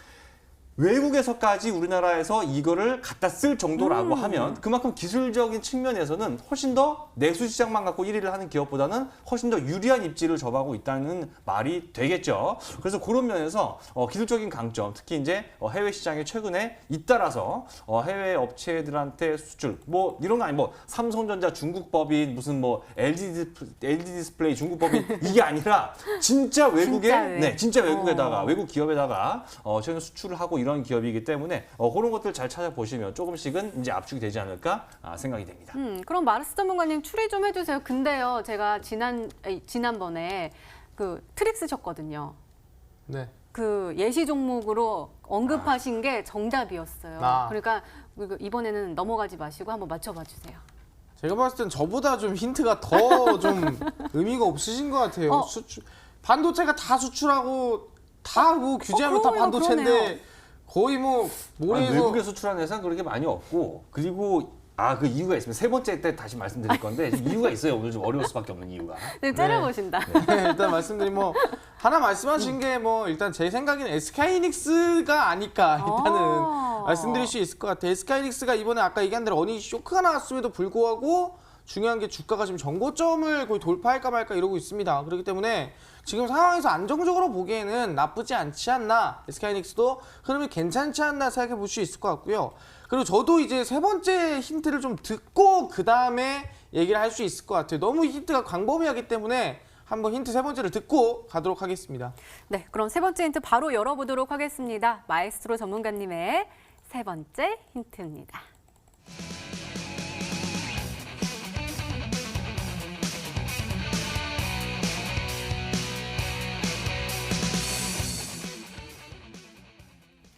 외국에서까지 우리나라에서 이거를 갖다 쓸 정도라고 하면 그만큼 기술적인 측면에서는 훨씬 더 내수 시장만 갖고 1위를 하는 기업보다는 훨씬 더 유리한 입지를 접하고 있다는 말이 되겠죠. 그래서 그런 면에서 기술적인 강점, 특히 이제 해외 시장에 최근에 잇따라서 해외 업체들한테 수출 뭐 이런 거 아니 뭐 삼성전자 중국 법인 무슨 뭐 LG 디스플레이 중국 법인 이게 아니라 진짜 외국에 진짜 외국에다가 외국 기업에다가 최근 수출을 하고 이런 기업이기 때문에 그런 것들 잘 찾아보시면 조금씩은 이제 압축이 되지 않을까 생각이 됩니다.
그럼 마르스 전문가님 추리 좀 해주세요. 근데요, 제가 지난번에 그 트릭 쓰셨거든요.
네.
그 예시 종목으로 언급하신 게 정답이었어요. 그러니까 이번에는 넘어가지 마시고 한번 맞춰봐 주세요.
제가 봤을 땐 저보다 좀 힌트가 더 좀 의미가 없으신 것 같아요. 반도체가 다 수출하고 다 뭐 규제하면 다 반도체인데
그러네요.
거의 뭐 모래에서
외국에 수출하는 회사는 그렇게 많이 없고 그리고 그 이유가 있습니다. 세 번째 때 다시 말씀드릴 건데 이유가 있어요. 오늘 좀 어려울 수밖에 없는 이유가.
네, 째려보신다.
네, 일단 말씀드린 뭐 하나 말씀하신 게 뭐 일단 제 생각에는 SK하이닉스가 아닐까 일단은 말씀드릴 수 있을 것 같아요. SK하이닉스가 이번에 아까 얘기한 대로 어닝 쇼크가 나왔음에도 불구하고 중요한 게 주가가 지금 전고점을 거의 돌파할까 말까 이러고 있습니다. 그렇기 때문에 지금 상황에서 안정적으로 보기에는 나쁘지 않지 않나, SK하이닉스도 흐름이 괜찮지 않나 생각해 볼 수 있을 것 같고요. 그리고 저도 이제 세 번째 힌트를 좀 듣고 그 다음에 얘기를 할 수 있을 것 같아요. 너무 힌트가 광범위하기 때문에 한번 힌트 세 번째를 듣고 가도록 하겠습니다.
네, 그럼 세 번째 힌트 바로 열어보도록 하겠습니다. 마에스트로 전문가님의 세 번째 힌트입니다.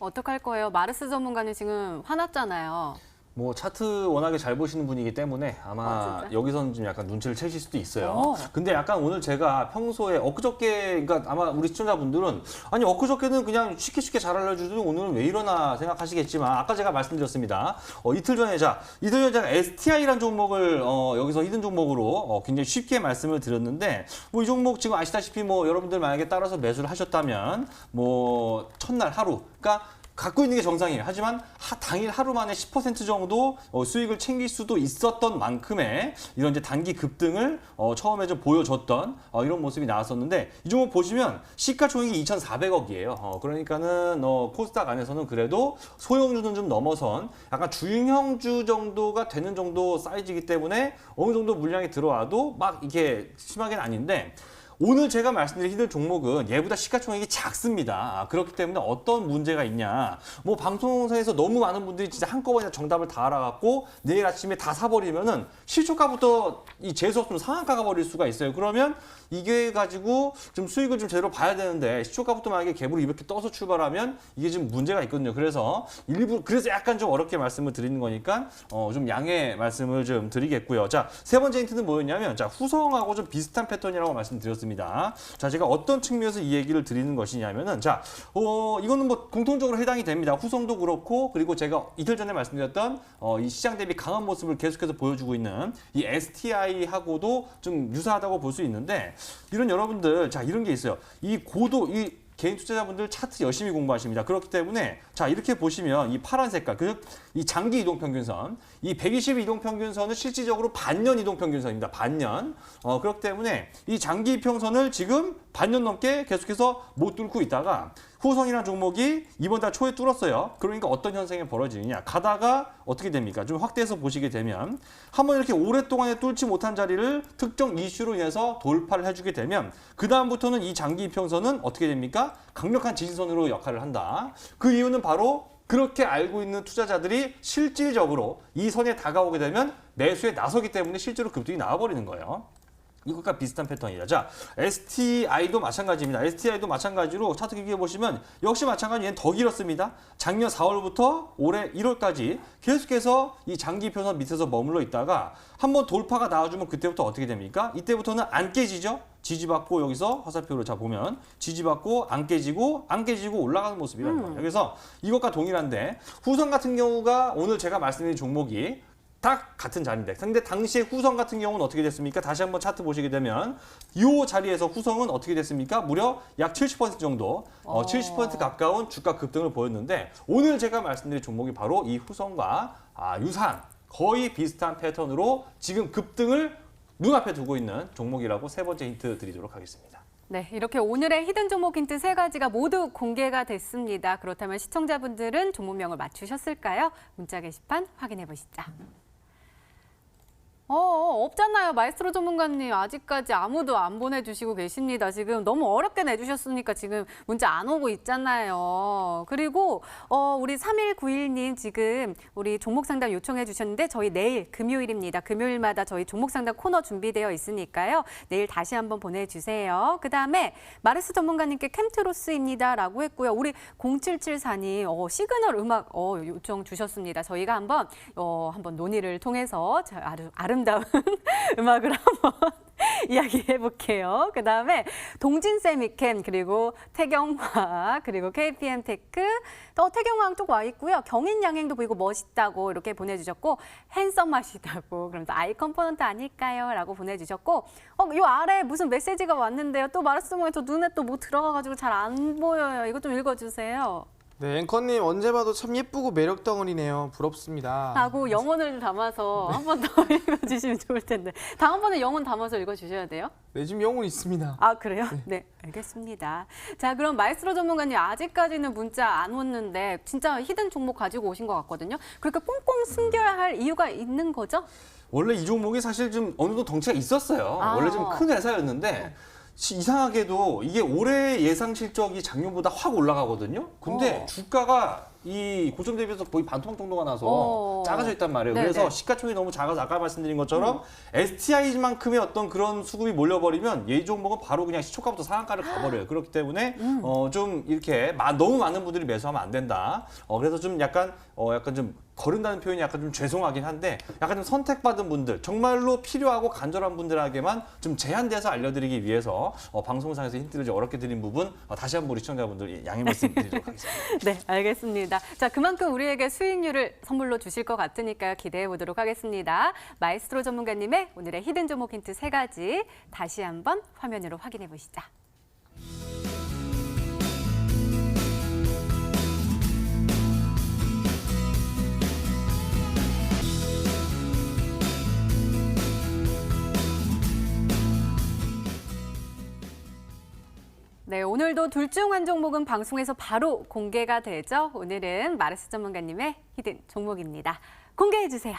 어떡할 거예요? 마르스 전문가는 지금 화났잖아요.
뭐 차트 워낙에 잘 보시는 분이기 때문에 아마
진짜?
여기서는 좀 약간 눈치를 채실 수도 있어요.
어.
근데 약간 오늘 제가 평소에 엊그저께, 그러니까 아마 우리 시청자분들은 아니 엊그저께는 그냥 쉽게 잘 알려주더니 오늘은 왜 이러나 생각하시겠지만 아까 제가 말씀드렸습니다. 이틀 전에 제가 STI라는 종목을 여기서 히든 종목으로 굉장히 쉽게 말씀을 드렸는데 뭐 이 종목 지금 아시다시피 뭐 여러분들 만약에 따라서 매수를 하셨다면 뭐 첫날 하루, 그러니까 갖고 있는 게 정상이에요. 하지만 당일 하루 만에 10% 정도 수익을 챙길 수도 있었던 만큼의 이런 이제 단기 급등을 처음에 좀 보여줬던 이런 모습이 나왔었는데 이 종목 보시면 시가총액이 2,400억이에요. 그러니까는 코스닥 안에서는 그래도 소형주는 좀 넘어선 약간 중형주 정도가 되는 정도 사이즈이기 때문에 어느 정도 물량이 들어와도 막 이게 심하게는 아닌데 오늘 제가 말씀드린 히든 종목은 얘보다 시가총액이 작습니다. 그렇기 때문에 어떤 문제가 있냐. 뭐 방송사에서 너무 많은 분들이 진짜 한꺼번에 정답을 다 알아갖고 내일 아침에 다 사버리면은 시초가부터 이 재수 없으면 상한가가 버릴 수가 있어요. 그러면 이게 가지고 좀 수익을 좀 제대로 봐야 되는데 시초가부터 만약에 갭으로 이렇게 떠서 출발하면 이게 좀 문제가 있거든요. 그래서 그래서 약간 좀 어렵게 말씀을 드리는 거니까 좀 양해 말씀을 좀 드리겠고요. 자, 세 번째 힌트는 뭐였냐면 자, 후성하고 좀 비슷한 패턴이라고 말씀드렸습니다. 자, 제가 어떤 측면에서 이 얘기를 드리는 것이냐면은 자, 이거는 뭐 공통적으로 해당이 됩니다. 후성도 그렇고 그리고 제가 이틀 전에 말씀드렸던 이 시장 대비 강한 모습을 계속해서 보여주고 있는 이 STI하고도 좀 유사하다고 볼 수 있는데 이런 여러분들 자, 이런 게 있어요. 이 개인 투자자분들 차트 열심히 공부하십니다. 그렇기 때문에 자, 이렇게 보시면 이 파란 색깔, 이 장기 이동 평균선, 이 120 이동 평균선은 실질적으로 반년 이동 평균선입니다. 반년. 그렇기 때문에 이 장기 이평선을 지금 반년 넘게 계속해서 못 뚫고 있다가 후성이라는 종목이 이번 달 초에 뚫었어요. 그러니까 어떤 현상이 벌어지느냐. 가다가 어떻게 됩니까? 좀 확대해서 보시게 되면 한번 이렇게 오랫동안에 뚫지 못한 자리를 특정 이슈로 인해서 돌파를 해주게 되면 그 다음부터는 이 장기 이평선은 어떻게 됩니까? 강력한 지지선으로 역할을 한다. 그 이유는 바로 그렇게 알고 있는 투자자들이 실질적으로 이 선에 다가오게 되면 매수에 나서기 때문에 실제로 급등이 나와버리는 거예요. 이것과 비슷한 패턴이다. 자, STI도 마찬가지입니다. STI도 마찬가지로 차트 길게 보시면 역시 마찬가지 얘는 더 길었습니다. 작년 4월부터 올해 1월까지 계속해서 이 장기 평선 밑에서 머물러 있다가 한번 돌파가 나와주면 그때부터 어떻게 됩니까? 이때부터는 안 깨지죠? 지지받고 여기서 화살표로 자 보면 지지받고 안 깨지고 올라가는 모습이라는 거예요. 그래서 이것과 동일한데 후성 같은 경우가 오늘 제가 말씀드린 종목이 딱 같은 자리인데 근데 당시에 후성 같은 경우는 어떻게 됐습니까? 다시 한번 차트 보시게 되면 이 자리에서 후성은 어떻게 됐습니까? 무려 약 70% 정도 70% 가까운 주가 급등을 보였는데 오늘 제가 말씀드린 종목이 바로 이 후성과 유사한 거의 비슷한 패턴으로 지금 급등을 눈앞에 두고 있는 종목이라고 세 번째 힌트 드리도록 하겠습니다.
네, 이렇게 오늘의 히든 종목 힌트 3가지가 모두 공개가 됐습니다. 그렇다면 시청자분들은 종목명을 맞추셨을까요? 문자 게시판 확인해 보시죠. 없잖아요. 마이스트로 전문가님 아직까지 아무도 안 보내주시고 계십니다. 지금 너무 어렵게 내주셨으니까 지금 문자 안 오고 있잖아요. 그리고 우리 3191님 지금 우리 종목 상담 요청해 주셨는데 저희 내일 금요일입니다. 금요일마다 저희 종목 상담 코너 준비되어 있으니까요. 내일 다시 한번 보내주세요. 그다음에 마르스 전문가님께 캠트로스입니다 라고 했고요. 우리 0774님 시그널 음악 요청 주셨습니다. 저희가 한번 논의를 통해서 아주 아름다운 음악을 한번 이야기해 볼게요. 그다음에 동진세미캠 그리고 태경화 그리고 KPM테크 또 태경화 쪽 와 있고요. 경인양행도 보이고 멋있다고 이렇게 보내주셨고 핸섬하시다고 그러면서 아이 컴포넌트 아닐까요? 라고 보내주셨고 요 아래 무슨 메시지가 왔는데요. 또 마르스모에서 눈에 또 뭐 들어가가지고 잘 안 보여요. 이거 좀 읽어주세요.
네, 앵커님 언제 봐도 참 예쁘고 매력 덩어리네요. 부럽습니다.
하고 영혼을 담아서 한 번 더 읽어주시면 좋을 텐데 다음번에 영혼 담아서 읽어주셔야 돼요.
네, 지금 영혼 있습니다.
아 그래요? 네, 알겠습니다. 자 그럼 마이스트로 전문가님 아직까지는 문자 안 왔는데 진짜 히든 종목 가지고 오신 것 같거든요. 그렇게 꽁꽁 숨겨야 할 이유가 있는 거죠?
원래 이 종목이 사실 좀 어느 정도 덩치가 있었어요. 원래 좀 큰 회사였는데 이상하게도 이게 올해 예상 실적이 작년보다 확 올라가거든요. 근데 주가가 이 고점 대비해서 거의 반토막 정도가 나서 작아져 있단 말이에요.
네네.
그래서 시가총액이 너무 작아서 아까 말씀드린 것처럼 STI만큼의 어떤 그런 수급이 몰려버리면 이 종목은 바로 그냥 시초가부터 상한가를 가버려요. 그렇기 때문에 좀 이렇게 너무 많은 분들이 매수하면 안 된다. 그래서 좀 약간 좀 거른다는 표현이 약간 좀 죄송하긴 한데 약간 좀 선택받은 분들, 정말로 필요하고 간절한 분들에게만 좀 제한돼서 알려드리기 위해서 방송상에서 힌트를 좀 어렵게 드린 부분 다시 한번 우리 시청자분들 양해 말씀드리도록 하겠습니다.
네, 알겠습니다. 자, 그만큼 우리에게 수익률을 선물로 주실 것 같으니까 기대해 보도록 하겠습니다. 마에스트로 전문가님의 오늘의 히든 종목 힌트 3가지 다시 한번 화면으로 확인해 보시죠. 네, 오늘도 둘 중 한 종목은 방송에서 바로 공개가 되죠. 오늘은 마르스 전문가님의 히든 종목입니다. 공개해 주세요.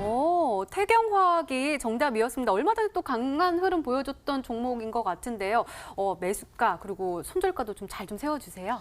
오, 태경화학이 정답이었습니다. 얼마 전에 또 강한 흐름 보여줬던 종목인 것 같은데요. 매수가 그리고 손절가도 좀 잘 좀 세워주세요.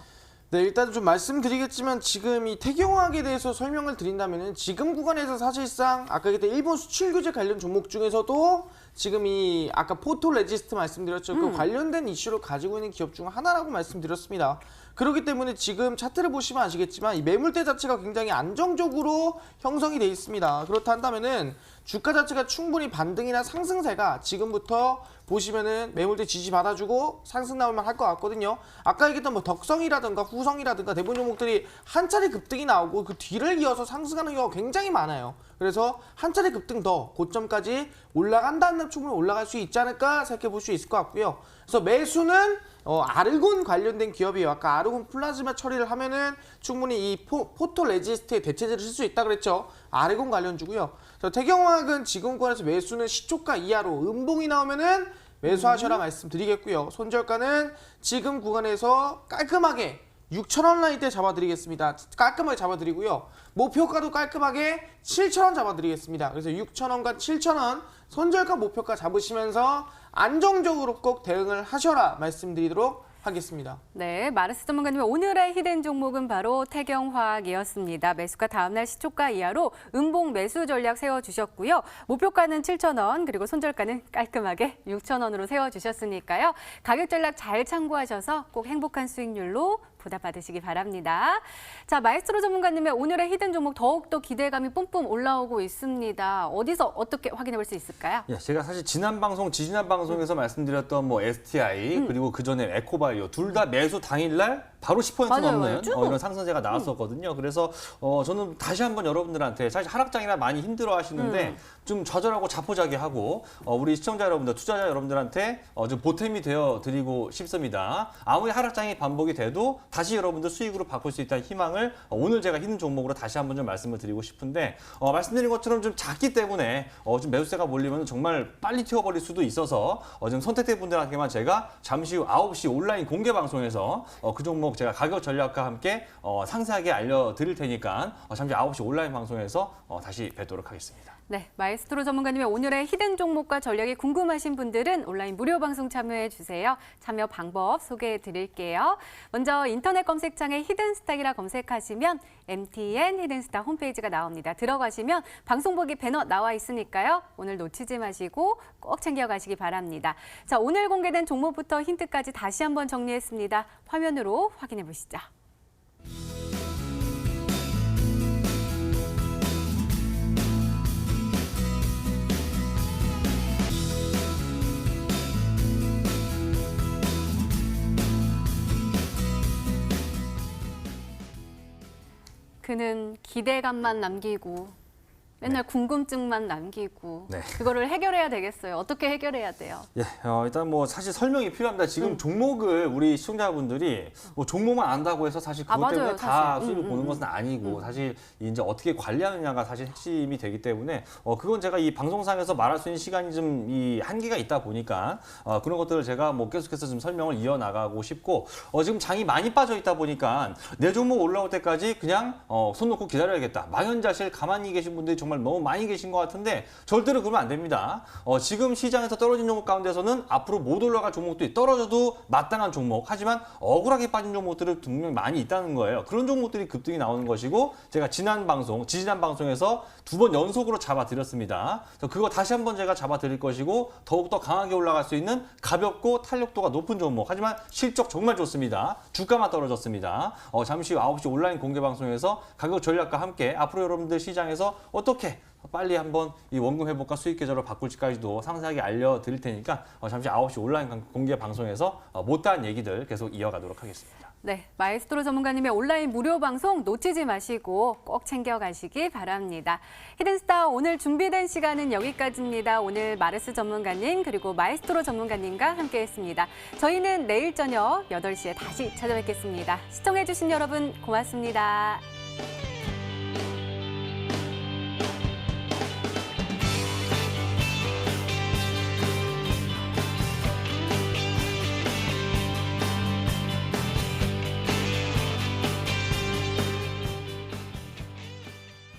네, 일단 좀 말씀드리겠지만 지금 이 태경화학에 대해서 설명을 드린다면은 지금 구간에서 사실상 아까 그때 일본 수출 규제 관련 종목 중에서도 지금 이 아까 포토레지스트 말씀드렸죠. 그 관련된 이슈를 가지고 있는 기업 중 하나라고 말씀드렸습니다. 그렇기 때문에 지금 차트를 보시면 아시겠지만 이 매물대 자체가 굉장히 안정적으로 형성이 돼 있습니다. 그렇다 한다면은 주가 자체가 충분히 반등이나 상승세가 지금부터 보시면은 매물대 지지 받아주고 상승 나올만 할 것 같거든요. 아까 얘기했던 뭐 덕성이라든가 후성이라든가 대부분 종목들이 한 차례 급등이 나오고 그 뒤를 이어서 상승하는 경우가 굉장히 많아요. 그래서 한 차례 급등 더 고점까지 올라간다는 충분히 올라갈 수 있지 않을까 생각해 볼 수 있을 것 같고요. 그래서 매수는 아르곤 관련된 기업이에요. 아까 아르곤 플라즈마 처리를 하면은 충분히 이 포토레지스트의 대체제를 쓸 수 있다 그랬죠. 아르곤 관련주고요. 태경화학은 지금 구간에서 매수는 시초가 이하로 음봉이 나오면은 매수하셔라 말씀드리겠고요. 손절가는 지금 구간에서 깔끔하게 6,000원 라인대 잡아드리겠습니다. 깔끔하게 잡아드리고요. 목표가도 깔끔하게 7,000원 잡아드리겠습니다. 그래서 6,000원과 7,000원 손절가 목표가 잡으시면서 안정적으로 꼭 대응을 하셔라 말씀드리도록 하겠습니다.
네, 마르스 전문가님의 오늘의 히든 종목은 바로 태경화학이었습니다. 매수가 다음날 시초가 이하로 음봉 매수 전략 세워주셨고요. 목표가는 7,000원 그리고 손절가는 깔끔하게 6,000원으로 세워주셨으니까요. 가격 전략 잘 참고하셔서 꼭 행복한 수익률로 보답받으시기 바랍니다. 자, 마에스트로 전문가님의 오늘의 히든 종목 더욱더 기대감이 뿜뿜 올라오고 있습니다. 어디서 어떻게 확인해 볼 수 있을까요?
예, 제가 사실 지난 방송에서 말씀드렸던 뭐 STI 그리고 그 전에 에코바이오 둘 다 매수 당일날 바로 10%
맞아요.
넘는
쭉.
이런 상승세가 나왔었거든요. 그래서 저는 다시 한번 여러분들한테 사실 하락장이라 많이 힘들어 하시는데 좀 좌절하고 자포자기하고 우리 시청자 여러분들, 투자자 여러분들한테 좀 보탬이 되어 드리고 싶습니다. 아무리 하락장이 반복이 돼도 다시 여러분들 수익으로 바꿀 수 있다는 희망을 오늘 제가 히든 종목으로 다시 한번 좀 말씀을 드리고 싶은데 말씀드린 것처럼 좀 작기 때문에 좀 매수세가 몰리면 정말 빨리 튀어버릴 수도 있어서 좀 선택된 분들한테만 제가 잠시 후 9시 온라인 공개 방송에서 그 종목 제가 가격 전략과 함께 상세하게 알려드릴 테니까 잠시 9시 온라인 방송에서 다시 뵙도록 하겠습니다.
네, 마에스트로 전문가님의 오늘의 히든 종목과 전략이 궁금하신 분들은 온라인 무료 방송 참여해 주세요. 참여 방법 소개해 드릴게요. 먼저 인터넷 검색창에 히든스탁이라 검색하시면 MTN 히든스탁 홈페이지가 나옵니다. 들어가시면 방송 보기 배너 나와 있으니까요. 오늘 놓치지 마시고 꼭 챙겨가시기 바랍니다. 자, 오늘 공개된 종목부터 힌트까지 다시 한번 정리했습니다. 화면으로 확인해 보시죠. 그는 기대감만 남기고 맨날 궁금증만 남기고
네.
그거를 해결해야 되겠어요. 어떻게 해결해야 돼요?
예, 일단 뭐 사실 설명이 필요합니다. 지금 종목을 우리 시청자분들이 뭐 종목만 안다고 해서 사실 그것
맞아요,
때문에 다
사실.
수익을 보는 것은 아니고 사실 이제 어떻게 관리하느냐가 사실 핵심이 되기 때문에 그건 제가 이 방송상에서 말할 수 있는 시간이 좀 이 한계가 있다 보니까 그런 것들을 제가 뭐 계속해서 좀 설명을 이어나가고 싶고 지금 장이 많이 빠져 있다 보니까 내 종목 올라올 때까지 그냥 손 놓고 기다려야겠다. 망연자실 가만히 계신 분들이 정말 정말 너무 많이 계신 것 같은데 절대로 그러면 안 됩니다. 지금 시장에서 떨어진 종목 가운데서는 앞으로 못 올라갈 종목들이 떨어져도 마땅한 종목, 하지만 억울하게 빠진 종목들을 분명히 많이 있다는 거예요. 그런 종목들이 급등이 나오는 것이고 제가 지지난 방송에서 2번 연속으로 잡아드렸습니다. 그거 다시 한번 제가 잡아드릴 것이고 더욱더 강하게 올라갈 수 있는 가볍고 탄력도가 높은 종목, 하지만 실적 정말 좋습니다. 주가만 떨어졌습니다. 잠시 후 9시 온라인 공개 방송에서 가격 전략과 함께 앞으로 여러분들 시장에서 어떻게 빨리 한번 이 원금 회복과 수익 계좌로 바꿀지까지도 상세하게 알려드릴 테니까 잠시 9시 온라인 공개 방송에서 못다한 얘기들 계속 이어가도록 하겠습니다.
네, 마에스트로 전문가님의 온라인 무료 방송 놓치지 마시고 꼭 챙겨가시기 바랍니다. 히든스타 오늘 준비된 시간은 여기까지입니다. 오늘 마르스 전문가님 그리고 마에스트로 전문가님과 함께했습니다. 저희는 내일 저녁 8시에 다시 찾아뵙겠습니다. 시청해주신 여러분 고맙습니다.